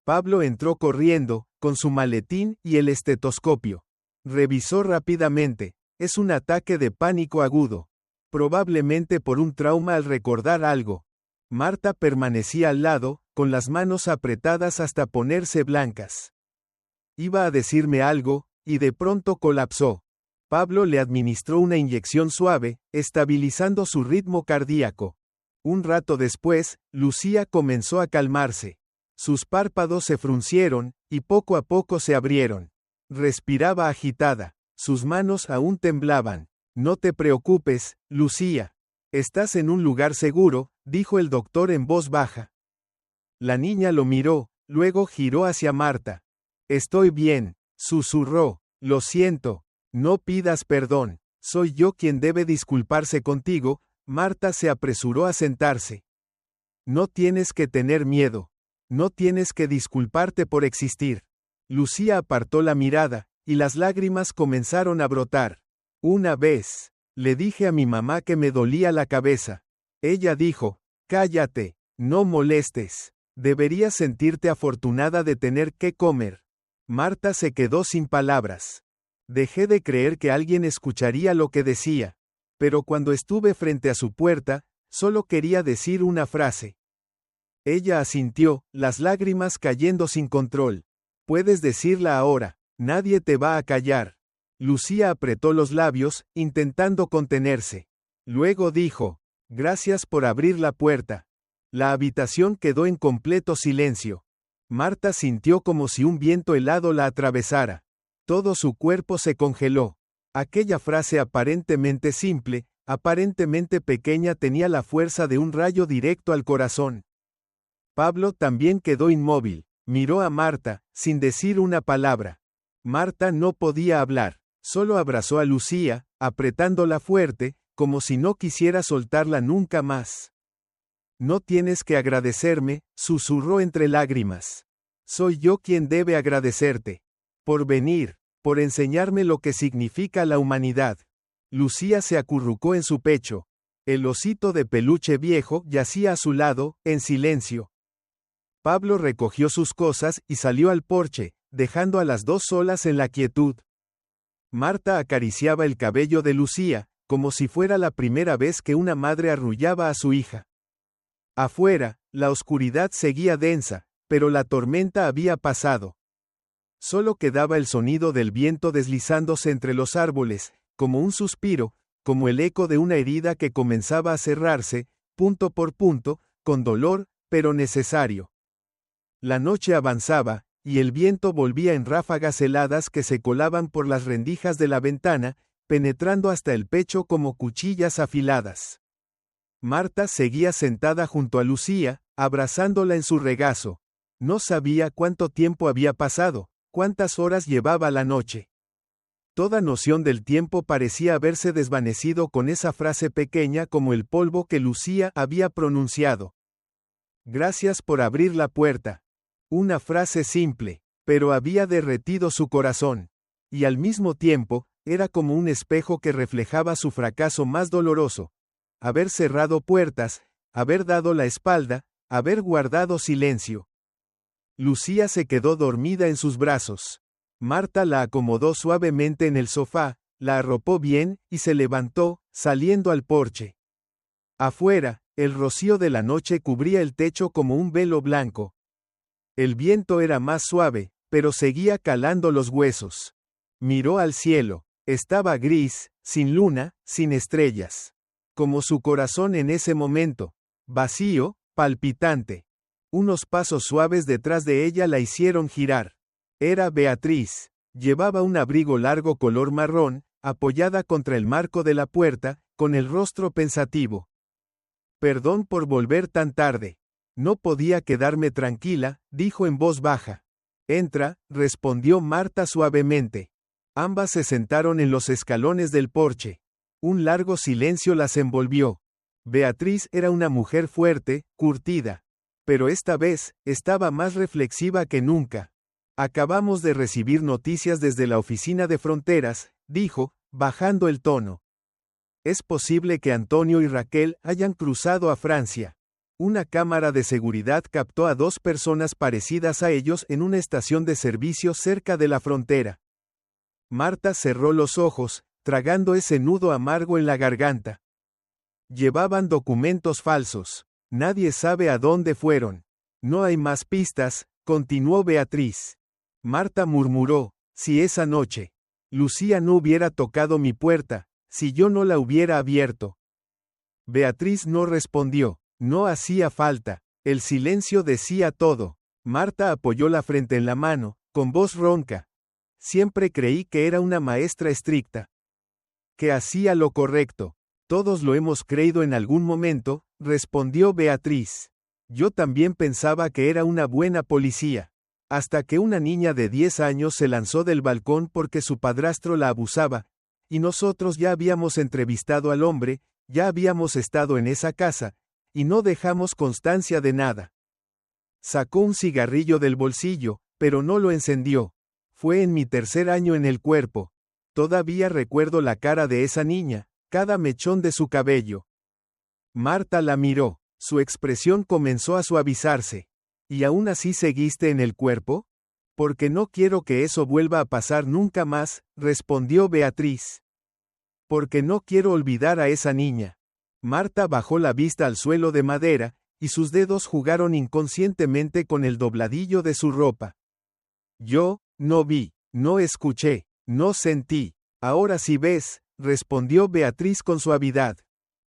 Pablo entró corriendo, con su maletín y el estetoscopio. Revisó rápidamente. Es un ataque de pánico agudo. Probablemente por un trauma al recordar algo. Marta permanecía al lado, con las manos apretadas hasta ponerse blancas. Iba a decirme algo, y de pronto colapsó. Pablo le administró una inyección suave, estabilizando su ritmo cardíaco. Un rato después, Lucía comenzó a calmarse. Sus párpados se fruncieron, y poco a poco se abrieron. Respiraba agitada. Sus manos aún temblaban. «No te preocupes, Lucía. Estás en un lugar seguro», dijo el doctor en voz baja. La niña lo miró, luego giró hacia Marta. «Estoy bien, Susurró. Lo siento. No pidas perdón. Soy yo quien debe disculparse contigo. Marta se apresuró a sentarse. No tienes que tener miedo. No tienes que disculparte por existir. Lucía apartó la mirada, y las lágrimas comenzaron a brotar. Una vez, le dije a mi mamá que me dolía la cabeza. Ella dijo, cállate, no molestes. Deberías sentirte afortunada de tener que comer. Marta se quedó sin palabras. Dejé de creer que alguien escucharía lo que decía. Pero cuando estuve frente a su puerta, solo quería decir una frase. Ella asintió, las lágrimas cayendo sin control. Puedes decirla ahora, nadie te va a callar. Lucía apretó los labios, intentando contenerse. Luego dijo, gracias por abrir la puerta. La habitación quedó en completo silencio. Marta sintió como si un viento helado la atravesara. Todo su cuerpo se congeló. Aquella frase aparentemente simple, aparentemente pequeña tenía la fuerza de un rayo directo al corazón. Pablo también quedó inmóvil, miró a Marta, sin decir una palabra. Marta no podía hablar, solo abrazó a Lucía, apretándola fuerte, como si no quisiera soltarla nunca más. No tienes que agradecerme, susurró entre lágrimas. Soy yo quien debe agradecerte. Por venir, por enseñarme lo que significa la humanidad. Lucía se acurrucó en su pecho. El osito de peluche viejo yacía a su lado, en silencio. Pablo recogió sus cosas y salió al porche, dejando a las dos solas en la quietud. Marta acariciaba el cabello de Lucía, como si fuera la primera vez que una madre arrullaba a su hija. Afuera, la oscuridad seguía densa, pero la tormenta había pasado. Solo quedaba el sonido del viento deslizándose entre los árboles, como un suspiro, como el eco de una herida que comenzaba a cerrarse, punto por punto, con dolor, pero necesario. La noche avanzaba, y el viento volvía en ráfagas heladas que se colaban por las rendijas de la ventana, penetrando hasta el pecho como cuchillas afiladas. Marta seguía sentada junto a Lucía, abrazándola en su regazo. No sabía cuánto tiempo había pasado, cuántas horas llevaba la noche. Toda noción del tiempo parecía haberse desvanecido con esa frase pequeña como el polvo que Lucía había pronunciado. Gracias por abrir la puerta. Una frase simple, pero había derretido su corazón. Y al mismo tiempo, era como un espejo que reflejaba su fracaso más doloroso. Haber cerrado puertas, haber dado la espalda, haber guardado silencio. Lucía se quedó dormida en sus brazos. Marta la acomodó suavemente en el sofá, la arropó bien, y se levantó, saliendo al porche. Afuera, el rocío de la noche cubría el techo como un velo blanco. El viento era más suave, pero seguía calando los huesos. Miró al cielo. Estaba gris, sin luna, sin estrellas. Como su corazón en ese momento. Vacío, palpitante. Unos pasos suaves detrás de ella la hicieron girar. Era Beatriz. Llevaba un abrigo largo color marrón, apoyada contra el marco de la puerta, con el rostro pensativo. Perdón por volver tan tarde. No podía quedarme tranquila, dijo en voz baja. Entra, respondió Marta suavemente. Ambas se sentaron en los escalones del porche. Un largo silencio las envolvió. Beatriz era una mujer fuerte, curtida. Pero esta vez, estaba más reflexiva que nunca. Acabamos de recibir noticias desde la oficina de fronteras, dijo, bajando el tono. Es posible que Antonio y Raquel hayan cruzado a Francia. Una cámara de seguridad captó a dos personas parecidas a ellos en una estación de servicio cerca de la frontera. Marta cerró los ojos, tragando ese nudo amargo en la garganta. Llevaban documentos falsos. Nadie sabe a dónde fueron. No hay más pistas, continuó Beatriz. Marta murmuró, si esa noche Lucía no hubiera tocado mi puerta, si yo no la hubiera abierto. Beatriz no respondió, no hacía falta, el silencio decía todo. Marta apoyó la frente en la mano, con voz ronca. Siempre creí que era una maestra estricta. Que hacía lo correcto. Todos lo hemos creído en algún momento, respondió Beatriz. Yo también pensaba que era una buena policía. hasta que una niña de 10 años se lanzó del balcón porque su padrastro la abusaba, y nosotros ya habíamos entrevistado al hombre, ya habíamos estado en esa casa, y no dejamos constancia de nada. Sacó un cigarrillo del bolsillo, pero no lo encendió. Fue en mi tercer año en el cuerpo. Todavía recuerdo la cara de esa niña, cada mechón de su cabello. Marta la miró, su expresión comenzó a suavizarse. ¿Y aún así seguiste en el cuerpo? Porque no quiero que eso vuelva a pasar nunca más, respondió Beatriz. Porque no quiero olvidar a esa niña. Marta bajó la vista al suelo de madera, y sus dedos jugaron inconscientemente con el dobladillo de su ropa. Yo, no vi, no escuché, no sentí. Ahora sí ves, respondió Beatriz con suavidad.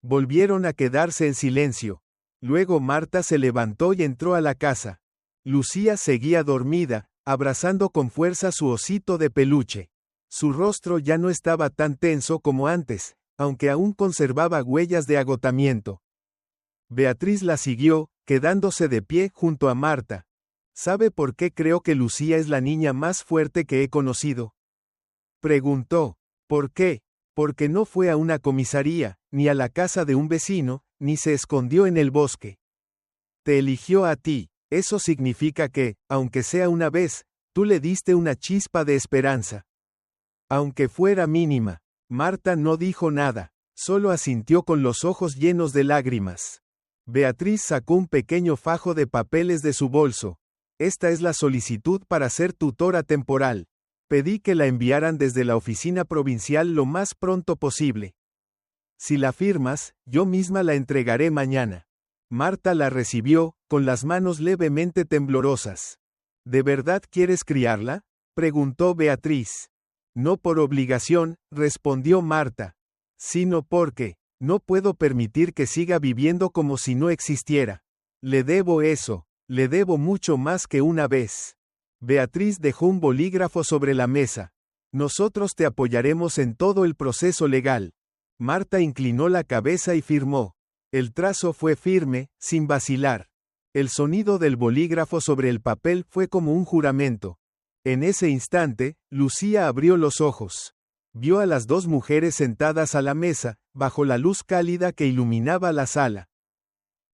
Volvieron a quedarse en silencio. Luego Marta se levantó y entró a la casa. Lucía seguía dormida, abrazando con fuerza su osito de peluche. Su rostro ya no estaba tan tenso como antes, aunque aún conservaba huellas de agotamiento. Beatriz la siguió, quedándose de pie junto a Marta. ¿Sabe por qué creo que Lucía es la niña más fuerte que he conocido? Preguntó. ¿Por qué? Porque no fue a una comisaría, ni a la casa de un vecino, ni se escondió en el bosque. Te eligió a ti, eso significa que, aunque sea una vez, tú le diste una chispa de esperanza. Aunque fuera mínima, Marta no dijo nada, solo asintió con los ojos llenos de lágrimas. Beatriz sacó un pequeño fajo de papeles de su bolso. Esta es la solicitud para ser tutora temporal. Pedí que la enviaran desde la oficina provincial lo más pronto posible. Si la firmas, yo misma la entregaré mañana. Marta la recibió, con las manos levemente temblorosas. ¿De verdad quieres criarla?, preguntó Beatriz. No por obligación, respondió Marta, sino porque, no puedo permitir que siga viviendo como si no existiera. Le debo eso, le debo mucho más que una vez. Beatriz dejó un bolígrafo sobre la mesa. Nosotros te apoyaremos en todo el proceso legal. Marta inclinó la cabeza y firmó. El trazo fue firme, sin vacilar. El sonido del bolígrafo sobre el papel fue como un juramento. En ese instante, Lucía abrió los ojos. Vio a las dos mujeres sentadas a la mesa, bajo la luz cálida que iluminaba la sala.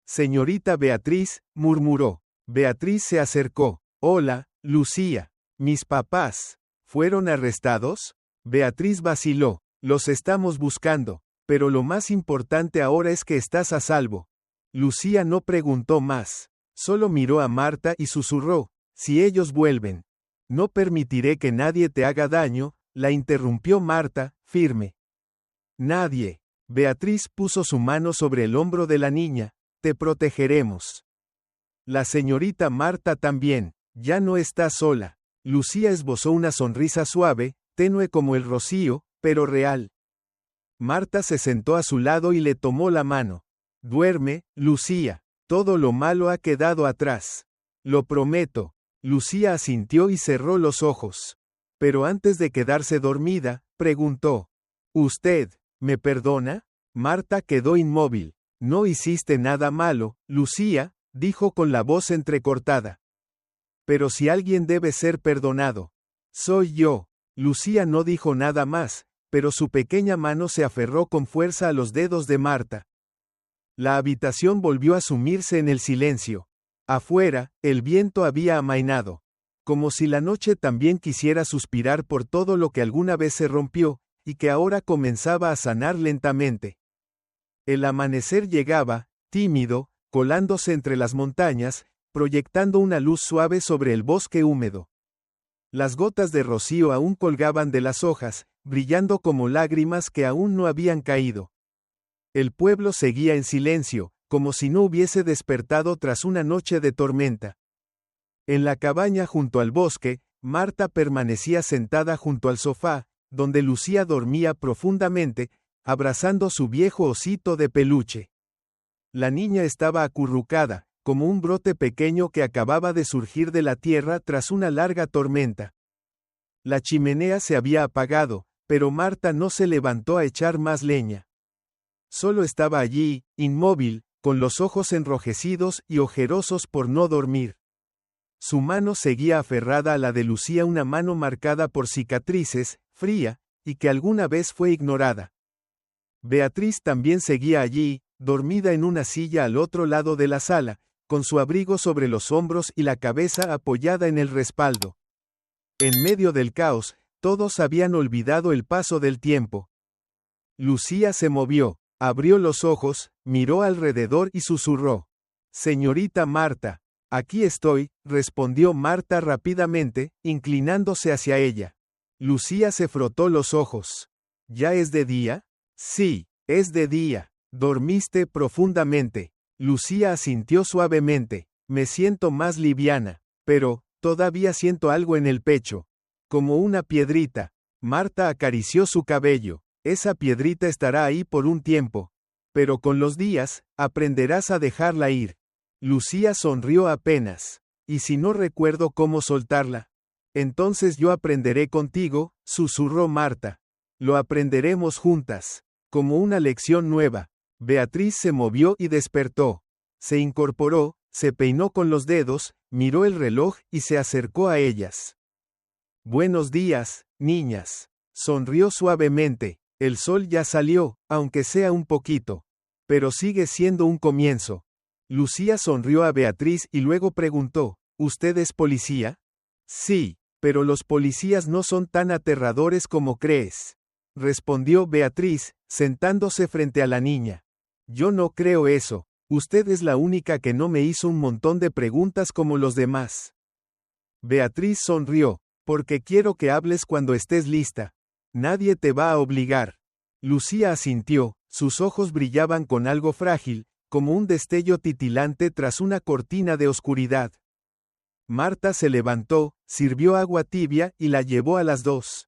Señorita Beatriz, murmuró. Beatriz se acercó. Hola, Lucía. ¿Mis papás fueron arrestados? Beatriz vaciló. Los estamos buscando, pero lo más importante ahora es que estás a salvo. Lucía no preguntó más. Solo miró a Marta y susurró. Si ellos vuelven. No permitiré que nadie te haga daño, la interrumpió Marta, firme. Nadie. Beatriz puso su mano sobre el hombro de la niña. Te protegeremos. La señorita Marta también. Ya no está sola. Lucía esbozó una sonrisa suave, tenue como el rocío, pero real. Marta se sentó a su lado y le tomó la mano. Duerme, Lucía. Todo lo malo ha quedado atrás. Lo prometo. Lucía asintió y cerró los ojos. Pero antes de quedarse dormida, preguntó. ¿Usted me perdona? Marta quedó inmóvil. No hiciste nada malo, Lucía, dijo con la voz entrecortada. Pero si alguien debe ser perdonado, soy yo. Lucía no dijo nada más, pero su pequeña mano se aferró con fuerza a los dedos de Marta. La habitación volvió a sumirse en el silencio. Afuera, el viento había amainado. Como si la noche también quisiera suspirar por todo lo que alguna vez se rompió, y que ahora comenzaba a sanar lentamente. El amanecer llegaba, tímido, colándose entre las montañas, proyectando una luz suave sobre el bosque húmedo. Las gotas de rocío aún colgaban de las hojas, brillando como lágrimas que aún no habían caído. El pueblo seguía en silencio, como si no hubiese despertado tras una noche de tormenta. En la cabaña junto al bosque, Marta permanecía sentada junto al sofá, donde Lucía dormía profundamente, abrazando su viejo osito de peluche. La niña estaba acurrucada, como un brote pequeño que acababa de surgir de la tierra tras una larga tormenta. La chimenea se había apagado, pero Marta no se levantó a echar más leña. Solo estaba allí, inmóvil, con los ojos enrojecidos y ojerosos por no dormir. Su mano seguía aferrada a la de Lucía, una mano marcada por cicatrices, fría, y que alguna vez fue ignorada. Beatriz también seguía allí, dormida en una silla al otro lado de la sala, con su abrigo sobre los hombros y la cabeza apoyada en el respaldo. En medio del caos, todos habían olvidado el paso del tiempo. Lucía se movió, abrió los ojos, miró alrededor y susurró: «Señorita Marta». «Aquí estoy», respondió Marta rápidamente, inclinándose hacia ella. Lucía se frotó los ojos. «¿Ya es de día?» «Sí, es de día». «¿Dormiste profundamente?» Lucía asintió suavemente. «Me siento más liviana, pero todavía siento algo en el pecho. Como una piedrita». Marta acarició su cabello. «Esa piedrita estará ahí por un tiempo. Pero con los días, aprenderás a dejarla ir». Lucía sonrió apenas. «¿Y si no recuerdo cómo soltarla?» «Entonces yo aprenderé contigo», susurró Marta. «Lo aprenderemos juntas. Como una lección nueva». Beatriz se movió y despertó. Se incorporó, se peinó con los dedos, miró el reloj y se acercó a ellas. «Buenos días, niñas». Sonrió suavemente. El sol ya salió, aunque sea un poquito. Pero sigue siendo un comienzo. Lucía sonrió a Beatriz y luego preguntó: «¿Usted es policía?» «Sí, pero los policías no son tan aterradores como crees», respondió Beatriz, sentándose frente a la niña. «Yo no creo eso. Usted es la única que no me hizo un montón de preguntas como los demás». Beatriz sonrió: «Porque quiero que hables cuando estés lista. Nadie te va a obligar». Lucía asintió, sus ojos brillaban con algo frágil, como un destello titilante tras una cortina de oscuridad. Marta se levantó, sirvió agua tibia y la llevó a las dos.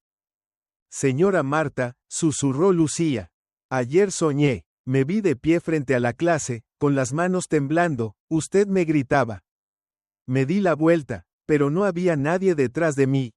«Señora Marta», susurró Lucía. «Ayer soñé, me vi de pie frente a la clase, con las manos temblando, usted me gritaba. Me di la vuelta, pero no había nadie detrás de mí.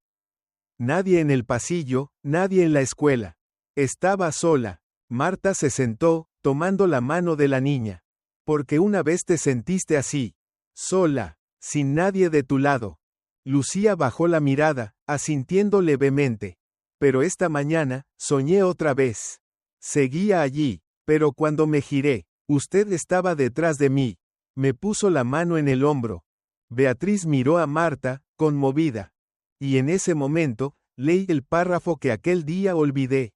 Nadie en el pasillo, nadie en la escuela. Estaba sola». Marta se sentó, tomando la mano de la niña. «Porque una vez te sentiste así. Sola, sin nadie de tu lado». Lucía bajó la mirada, asintiendo levemente. «Pero esta mañana, soñé otra vez. Seguía allí, pero cuando me giré, usted estaba detrás de mí». Me puso la mano en el hombro. Beatriz miró a Marta, conmovida. «Y en ese momento, leí el párrafo que aquel día olvidé».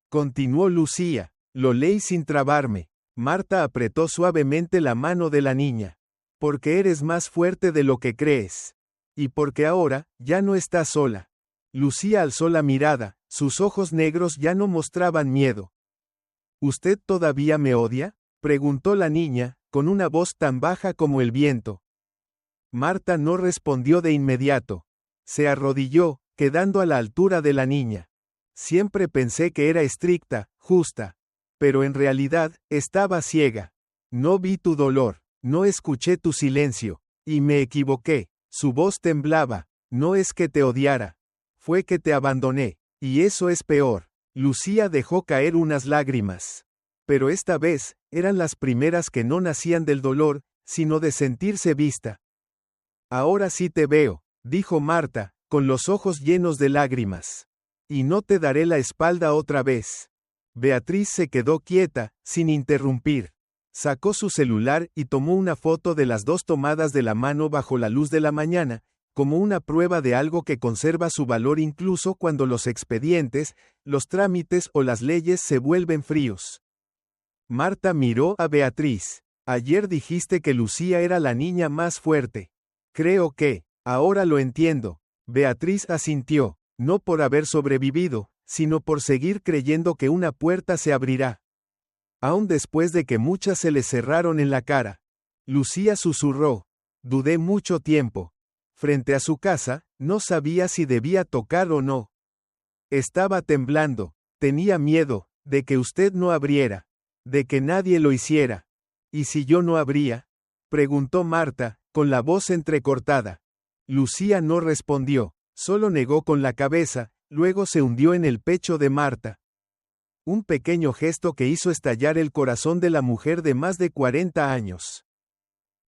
Continuó Lucía. «Lo leí sin trabarme». Marta apretó suavemente la mano de la niña. «Porque eres más fuerte de lo que crees. Y porque ahora, ya no estás sola». Lucía alzó la mirada, sus ojos negros ya no mostraban miedo. «¿Usted todavía me odia?», preguntó la niña, con una voz tan baja como el viento. Marta no respondió de inmediato. Se arrodilló, quedando a la altura de la niña. «Siempre pensé que era estricta, justa. Pero en realidad, estaba ciega. No vi tu dolor, no escuché tu silencio, y me equivoqué». Su voz temblaba. «No es que te odiara. Fue que te abandoné, y eso es peor». Lucía dejó caer unas lágrimas. Pero esta vez, eran las primeras que no nacían del dolor, sino de sentirse vista. «Ahora sí te veo», dijo Marta, con los ojos llenos de lágrimas. «Y no te daré la espalda otra vez». Beatriz se quedó quieta, sin interrumpir. Sacó su celular y tomó una foto de las dos tomadas de la mano bajo la luz de la mañana, como una prueba de algo que conserva su valor incluso cuando los expedientes, los trámites o las leyes se vuelven fríos. Marta miró a Beatriz. «Ayer dijiste que Lucía era la niña más fuerte. Creo que, ahora lo entiendo». Beatriz asintió, no por haber sobrevivido, sino por seguir creyendo que una puerta se abrirá. Aún después de que muchas se le cerraron en la cara. Lucía susurró: «Dudé mucho tiempo. Frente a su casa, no sabía si debía tocar o no. Estaba temblando, tenía miedo, de que usted no abriera, de que nadie lo hiciera». «¿Y si yo no abría?», preguntó Marta, con la voz entrecortada. Lucía no respondió, solo negó con la cabeza, luego se hundió en el pecho de Marta. Un pequeño gesto que hizo estallar el corazón de la mujer de más de 40 años.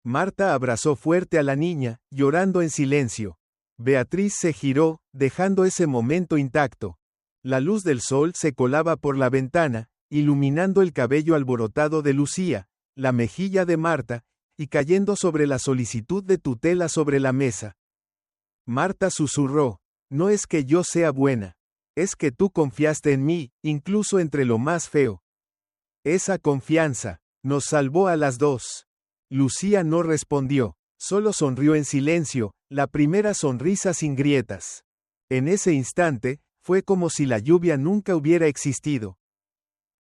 Marta abrazó fuerte a la niña, llorando en silencio. Beatriz se giró, dejando ese momento intacto. La luz del sol se colaba por la ventana, iluminando el cabello alborotado de Lucía, la mejilla de Marta, y cayendo sobre la solicitud de tutela sobre la mesa. Marta susurró, no es que yo sea buena. Es que tú confiaste en mí, incluso entre lo más feo. Esa confianza nos salvó a las dos. Lucía no respondió, solo sonrió en silencio, la primera sonrisa sin grietas. En ese instante, fue como si la lluvia nunca hubiera existido.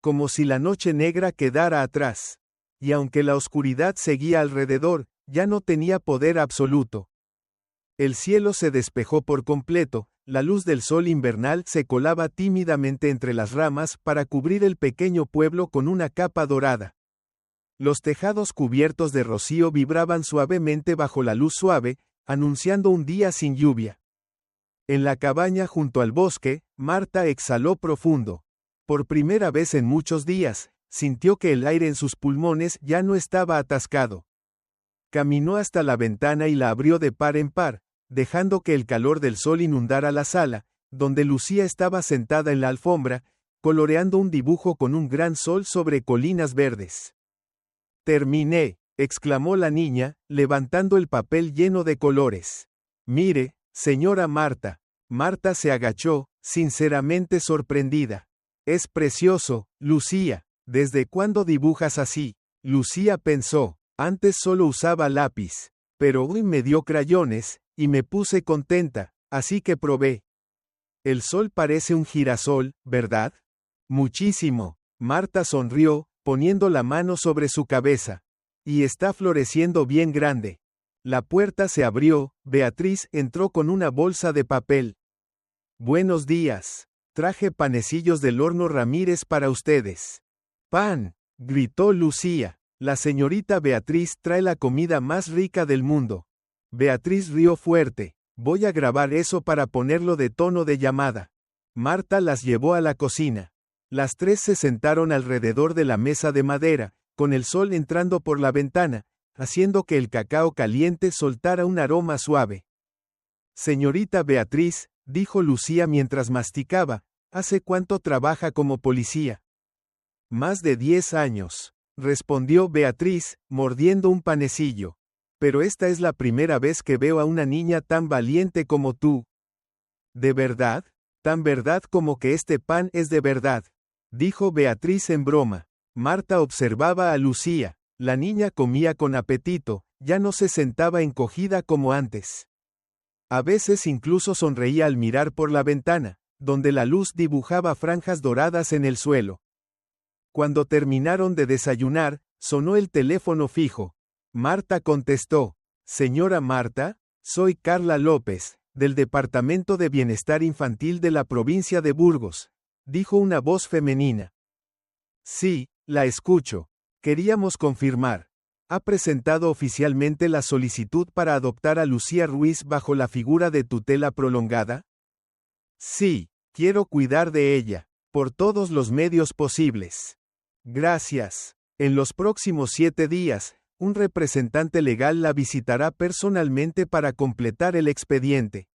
Como si la noche negra quedara atrás. Y aunque la oscuridad seguía alrededor, ya no tenía poder absoluto. El cielo se despejó por completo, la luz del sol invernal se colaba tímidamente entre las ramas para cubrir el pequeño pueblo con una capa dorada. Los tejados cubiertos de rocío vibraban suavemente bajo la luz suave, anunciando un día sin lluvia. En la cabaña junto al bosque, Marta exhaló profundo. Por primera vez en muchos días, sintió que el aire en sus pulmones ya no estaba atascado. Caminó hasta la ventana y la abrió de par en par, dejando que el calor del sol inundara la sala, donde Lucía estaba sentada en la alfombra, coloreando un dibujo con un gran sol sobre colinas verdes. «Terminé», exclamó la niña, levantando el papel lleno de colores. «Mire, señora Marta». Marta se agachó, sinceramente sorprendida. «Es precioso, Lucía. ¿Desde cuándo dibujas así?». Lucía pensó, antes solo usaba lápiz, pero hoy me dio crayones, y me puse contenta, así que probé. El sol parece un girasol, ¿verdad? Muchísimo. Marta sonrió, poniendo la mano sobre su cabeza. Y está floreciendo bien grande. La puerta se abrió, Beatriz entró con una bolsa de papel. «Buenos días. Traje panecillos del horno Ramírez para ustedes». «¡Pan!», gritó Lucía. «La señorita Beatriz trae la comida más rica del mundo». Beatriz rió fuerte. «Voy a grabar eso para ponerlo de tono de llamada». Marta las llevó a la cocina. Las tres se sentaron alrededor de la mesa de madera, con el sol entrando por la ventana, haciendo que el cacao caliente soltara un aroma suave. «Señorita Beatriz», dijo Lucía mientras masticaba, «¿hace cuánto trabaja como policía?». «Más de 10 años», respondió Beatriz, mordiendo un panecillo. «Pero esta es la primera vez que veo a una niña tan valiente como tú». «¿De verdad? Tan verdad como que este pan es de verdad», dijo Beatriz en broma. Marta observaba a Lucía. La niña comía con apetito, ya no se sentaba encogida como antes. A veces incluso sonreía al mirar por la ventana, donde la luz dibujaba franjas doradas en el suelo. Cuando terminaron de desayunar, sonó el teléfono fijo. Marta contestó. «Señora Marta, soy Carla López, del Departamento de Bienestar Infantil de la provincia de Burgos», dijo una voz femenina. «Sí, la escucho. Queríamos confirmar. ¿Ha presentado oficialmente la solicitud para adoptar a Lucía Ruiz bajo la figura de tutela prolongada?» «Sí, quiero cuidar de ella, por todos los medios posibles». «Gracias. En los próximos 7 días, un representante legal la visitará personalmente para completar el expediente».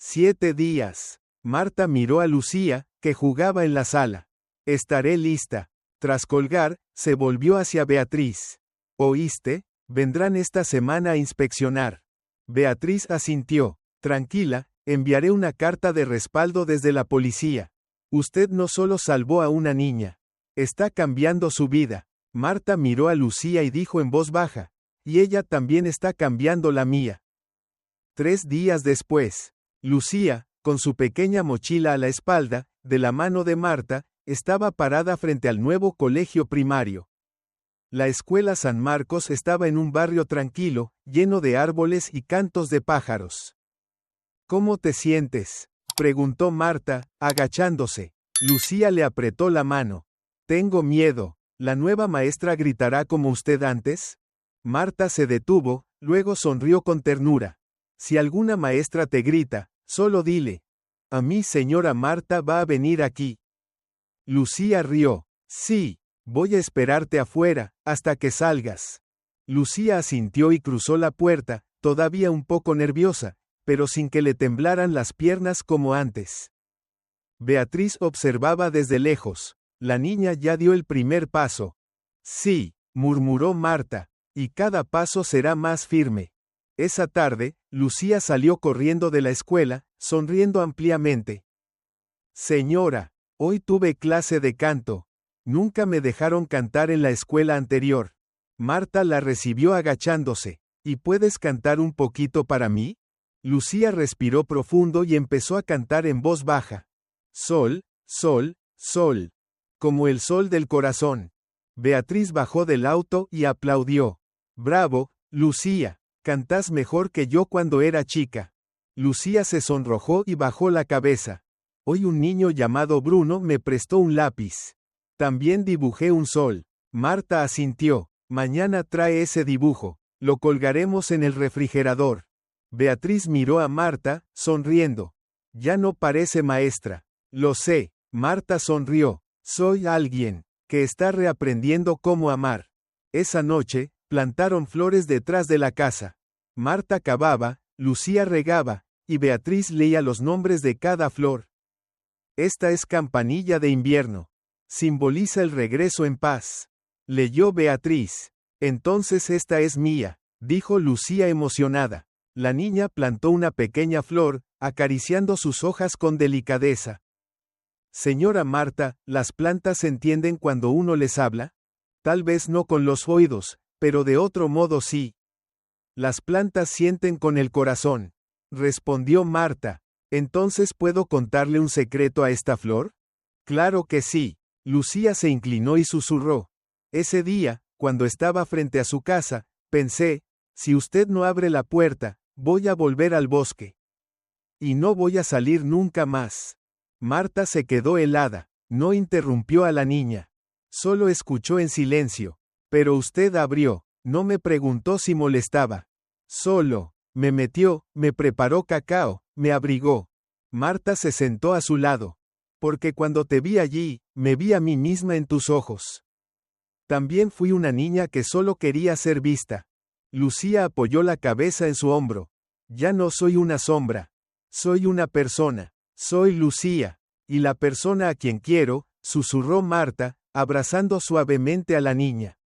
«7 días». Marta miró a Lucía, que jugaba en la sala. «Estaré lista». Tras colgar, se volvió hacia Beatriz. «¿Oíste? Vendrán esta semana a inspeccionar». Beatriz asintió. «Tranquila, enviaré una carta de respaldo desde la policía. Usted no solo salvó a una niña. Está cambiando su vida». Marta miró a Lucía y dijo en voz baja. «Y ella también está cambiando la mía». 3 días después, Lucía, con su pequeña mochila a la espalda, de la mano de Marta, estaba parada frente al nuevo colegio primario. La escuela San Marcos estaba en un barrio tranquilo, lleno de árboles y cantos de pájaros. «¿Cómo te sientes?», preguntó Marta, agachándose. Lucía le apretó la mano. «Tengo miedo. ¿La nueva maestra gritará como usted antes?». Marta se detuvo, luego sonrió con ternura. «Si alguna maestra te grita, solo dile. A mí señora Marta va a venir aquí». Lucía rió. «Sí, voy a esperarte afuera, hasta que salgas». Lucía asintió y cruzó la puerta, todavía un poco nerviosa, pero sin que le temblaran las piernas como antes. Beatriz observaba desde lejos. La niña ya dio el primer paso. Sí, murmuró Marta, y cada paso será más firme. Esa tarde, Lucía salió corriendo de la escuela, sonriendo ampliamente. Señora, hoy tuve clase de canto. Nunca me dejaron cantar en la escuela anterior. Marta la recibió agachándose. ¿Y puedes cantar un poquito para mí? Lucía respiró profundo y empezó a cantar en voz baja. Sol, sol, sol. Como el sol del corazón. Beatriz bajó del auto y aplaudió. Bravo, Lucía, cantás mejor que yo cuando era chica. Lucía se sonrojó y bajó la cabeza. Hoy un niño llamado Bruno me prestó un lápiz. También dibujé un sol. Marta asintió. Mañana trae ese dibujo. Lo colgaremos en el refrigerador. Beatriz miró a Marta, sonriendo. Ya no parece maestra. Lo sé. Marta sonrió. Soy alguien que está reaprendiendo cómo amar. Esa noche, plantaron flores detrás de la casa. Marta cavaba, Lucía regaba, y Beatriz leía los nombres de cada flor. Esta es campanilla de invierno. Simboliza el regreso en paz. Leyó Beatriz. Entonces esta es mía, dijo Lucía emocionada. La niña plantó una pequeña flor, acariciando sus hojas con delicadeza. Señora Marta, ¿las plantas entienden cuando uno les habla? Tal vez no con los oídos, pero de otro modo sí. Las plantas sienten con el corazón, respondió Marta. ¿Entonces puedo contarle un secreto a esta flor? Claro que sí. Lucía se inclinó y susurró. Ese día, cuando estaba frente a su casa, pensé, si usted no abre la puerta, voy a volver al bosque. Y no voy a salir nunca más. Marta se quedó helada, no interrumpió a la niña. Solo escuchó en silencio. Pero usted abrió, no me preguntó si molestaba. Solo, me metió, me preparó cacao, me abrigó. Marta se sentó a su lado. Porque cuando te vi allí, me vi a mí misma en tus ojos. También fui una niña que solo quería ser vista. Lucía apoyó la cabeza en su hombro. Ya no soy una sombra. Soy una persona. Soy Lucía. Y la persona a quien quiero, susurró Marta, abrazando suavemente a la niña.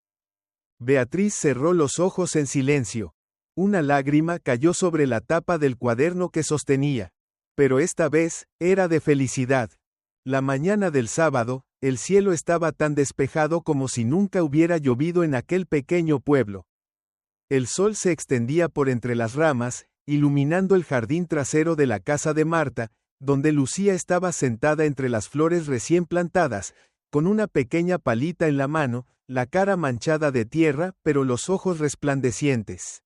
Beatriz cerró los ojos en silencio. Una lágrima cayó sobre la tapa del cuaderno que sostenía. Pero esta vez, era de felicidad. La mañana del sábado, el cielo estaba tan despejado como si nunca hubiera llovido en aquel pequeño pueblo. El sol se extendía por entre las ramas, iluminando el jardín trasero de la casa de Marta, donde Lucía estaba sentada entre las flores recién plantadas, con una pequeña palita en la mano, la cara manchada de tierra, pero los ojos resplandecientes.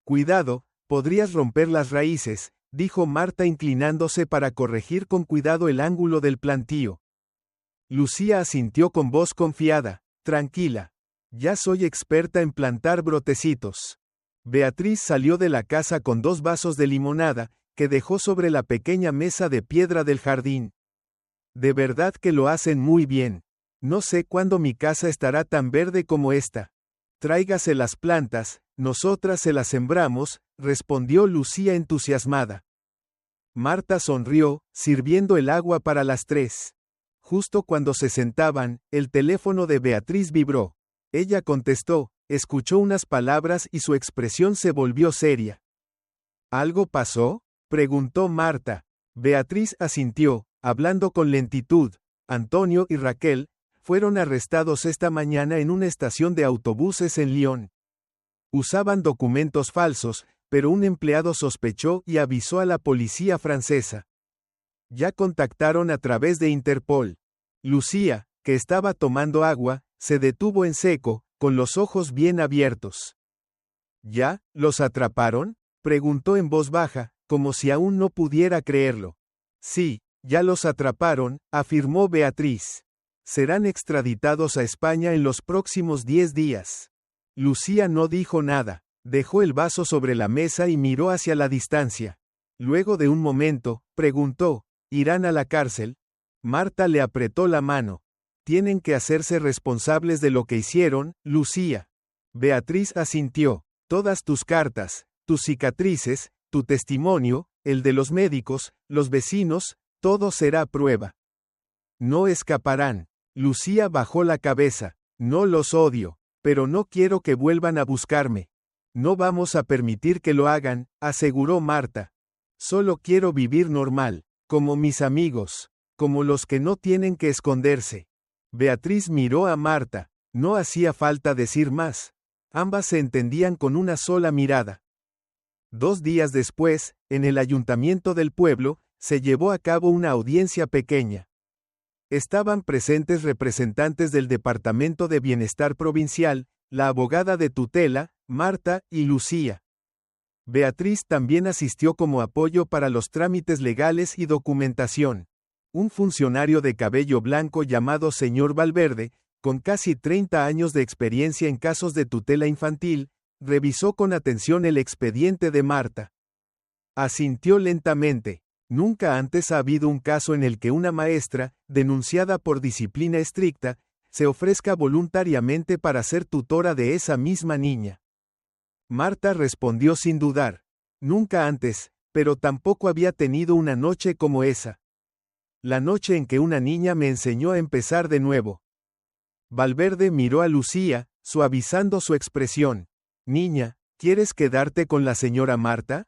Cuidado, podrías romper las raíces, dijo Marta inclinándose para corregir con cuidado el ángulo del plantío. Lucía asintió con voz confiada. Tranquila. Ya soy experta en plantar brotecitos. Beatriz salió de la casa con 2 vasos de limonada, que dejó sobre la pequeña mesa de piedra del jardín. De verdad que lo hacen muy bien. No sé cuándo mi casa estará tan verde como esta. Tráigase las plantas, nosotras se las sembramos, respondió Lucía entusiasmada. Marta sonrió, sirviendo el agua para las 3. Justo cuando se sentaban, el teléfono de Beatriz vibró. Ella contestó, escuchó unas palabras y su expresión se volvió seria. ¿Algo pasó?, preguntó Marta. Beatriz asintió, hablando con lentitud. Antonio y Raquel fueron arrestados esta mañana en una estación de autobuses en Lyon. Usaban documentos falsos, pero un empleado sospechó y avisó a la policía francesa. Ya contactaron a través de Interpol. Lucía, que estaba tomando agua, se detuvo en seco, con los ojos bien abiertos. ¿Ya, los atraparon?, preguntó en voz baja, como si aún no pudiera creerlo. Sí, ya los atraparon, afirmó Beatriz. Serán extraditados a España en los próximos 10 días. Lucía no dijo nada, dejó el vaso sobre la mesa y miró hacia la distancia. Luego de un momento, preguntó, ¿irán a la cárcel? Marta le apretó la mano. Tienen que hacerse responsables de lo que hicieron, Lucía. Beatriz asintió. Todas tus cartas, tus cicatrices, tu testimonio, el de los médicos, los vecinos, todo será prueba. No escaparán. Lucía bajó la cabeza. No los odio, pero no quiero que vuelvan a buscarme. No vamos a permitir que lo hagan, aseguró Marta. Solo quiero vivir normal, como mis amigos, como los que no tienen que esconderse. Beatriz miró a Marta. No hacía falta decir más. Ambas se entendían con una sola mirada. 2 días después, en el ayuntamiento del pueblo, se llevó a cabo una audiencia pequeña. Estaban presentes representantes del Departamento de Bienestar Provincial, la abogada de tutela, Marta y Lucía. Beatriz también asistió como apoyo para los trámites legales y documentación. Un funcionario de cabello blanco llamado señor Valverde, con casi 30 años de experiencia en casos de tutela infantil, revisó con atención el expediente de Marta. Asintió lentamente. Nunca antes ha habido un caso en el que una maestra, denunciada por disciplina estricta, se ofrezca voluntariamente para ser tutora de esa misma niña. Marta respondió sin dudar. Nunca antes, pero tampoco había tenido una noche como esa. La noche en que una niña me enseñó a empezar de nuevo. Valverde miró a Lucía, suavizando su expresión. Niña, ¿quieres quedarte con la señora Marta?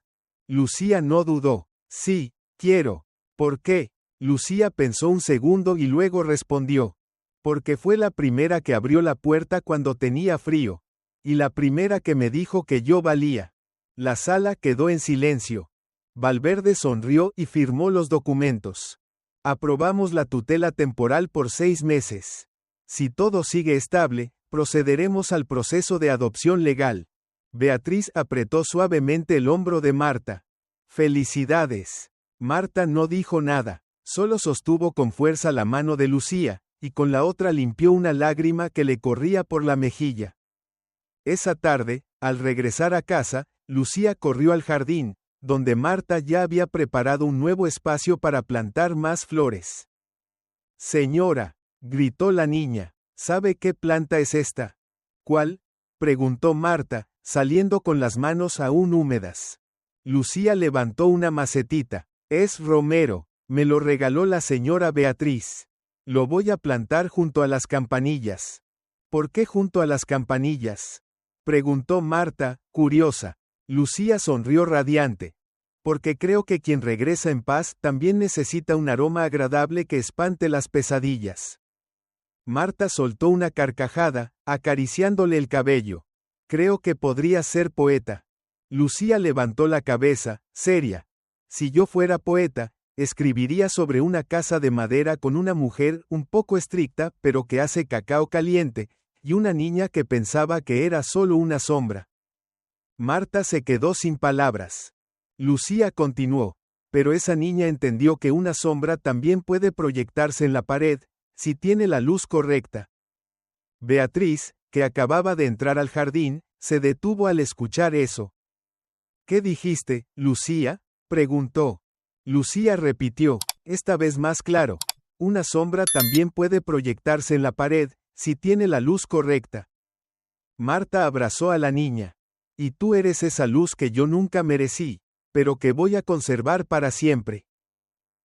Lucía no dudó. Sí, quiero. ¿Por qué? Lucía pensó un segundo y luego respondió. Porque fue la primera que abrió la puerta cuando tenía frío. Y la primera que me dijo que yo valía. La sala quedó en silencio. Valverde sonrió y firmó los documentos. Aprobamos la tutela temporal por 6 meses. Si todo sigue estable, procederemos al proceso de adopción legal. Beatriz apretó suavemente el hombro de Marta. Felicidades. Marta no dijo nada, solo sostuvo con fuerza la mano de Lucía, y con la otra limpió una lágrima que le corría por la mejilla. Esa tarde, al regresar a casa, Lucía corrió al jardín, donde Marta ya había preparado un nuevo espacio para plantar más flores. Señora, gritó la niña, ¿sabe qué planta es esta? ¿Cuál? Preguntó Marta, saliendo con las manos aún húmedas. Lucía levantó una macetita. Es romero, me lo regaló la señora Beatriz. Lo voy a plantar junto a las campanillas. ¿Por qué junto a las campanillas? Preguntó Marta, curiosa. Lucía sonrió radiante. Porque creo que quien regresa en paz también necesita un aroma agradable que espante las pesadillas. Marta soltó una carcajada, acariciándole el cabello. Creo que podría ser poeta. Lucía levantó la cabeza, seria. Si yo fuera poeta, escribiría sobre una casa de madera con una mujer un poco estricta pero que hace cacao caliente, y una niña que pensaba que era solo una sombra. Marta se quedó sin palabras. Lucía continuó, pero esa niña entendió que una sombra también puede proyectarse en la pared, si tiene la luz correcta. Beatriz, que acababa de entrar al jardín, se detuvo al escuchar eso. ¿Qué dijiste, Lucía? Preguntó. Lucía repitió, esta vez más claro. Una sombra también puede proyectarse en la pared, si tiene la luz correcta. Marta abrazó a la niña. Y tú eres esa luz que yo nunca merecí, pero que voy a conservar para siempre.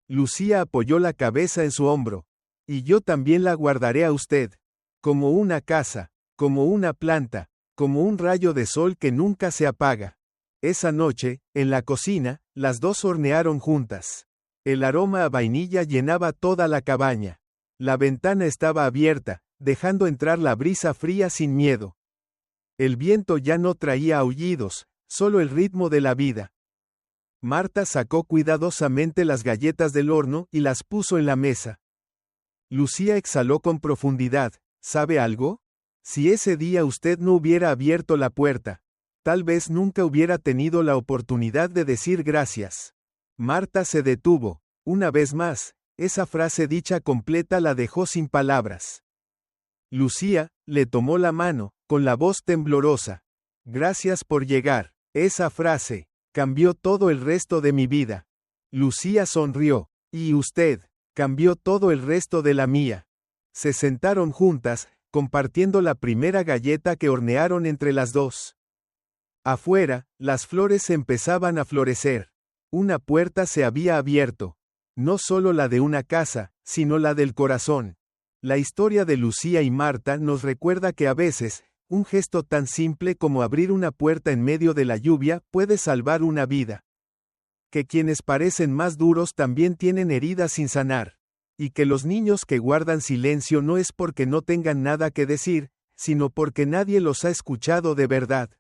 Lucía apoyó la cabeza en su hombro. Y yo también la guardaré a usted. Como una casa, como una planta, como un rayo de sol que nunca se apaga. Esa noche, en la cocina, las dos hornearon juntas. El aroma a vainilla llenaba toda la cabaña. La ventana estaba abierta, dejando entrar la brisa fría sin miedo. El viento ya no traía aullidos, solo el ritmo de la vida. Marta sacó cuidadosamente las galletas del horno y las puso en la mesa. Lucía exhaló con profundidad. ¿Sabe algo? Si ese día usted no hubiera abierto la puerta, tal vez nunca hubiera tenido la oportunidad de decir gracias. Marta se detuvo. Una vez más, esa frase dicha completa la dejó sin palabras. Lucía le tomó la mano, con la voz temblorosa. Gracias por llegar. Esa frase cambió todo el resto de mi vida. Lucía sonrió. Y usted cambió todo el resto de la mía. Se sentaron juntas, compartiendo la primera galleta que hornearon entre las dos. Afuera, las flores empezaban a florecer. Una puerta se había abierto. No solo la de una casa, sino la del corazón. La historia de Lucía y Marta nos recuerda que a veces, un gesto tan simple como abrir una puerta en medio de la lluvia puede salvar una vida. Que quienes parecen más duros también tienen heridas sin sanar. Y que los niños que guardan silencio no es porque no tengan nada que decir, sino porque nadie los ha escuchado de verdad.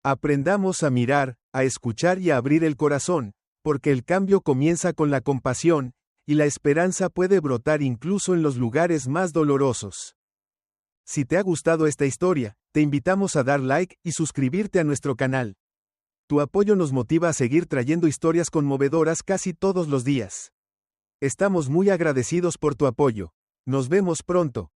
Aprendamos a mirar, a escuchar y a abrir el corazón, porque el cambio comienza con la compasión, y la esperanza puede brotar incluso en los lugares más dolorosos. Si te ha gustado esta historia, te invitamos a dar like y suscribirte a nuestro canal. Tu apoyo nos motiva a seguir trayendo historias conmovedoras casi todos los días. Estamos muy agradecidos por tu apoyo. Nos vemos pronto.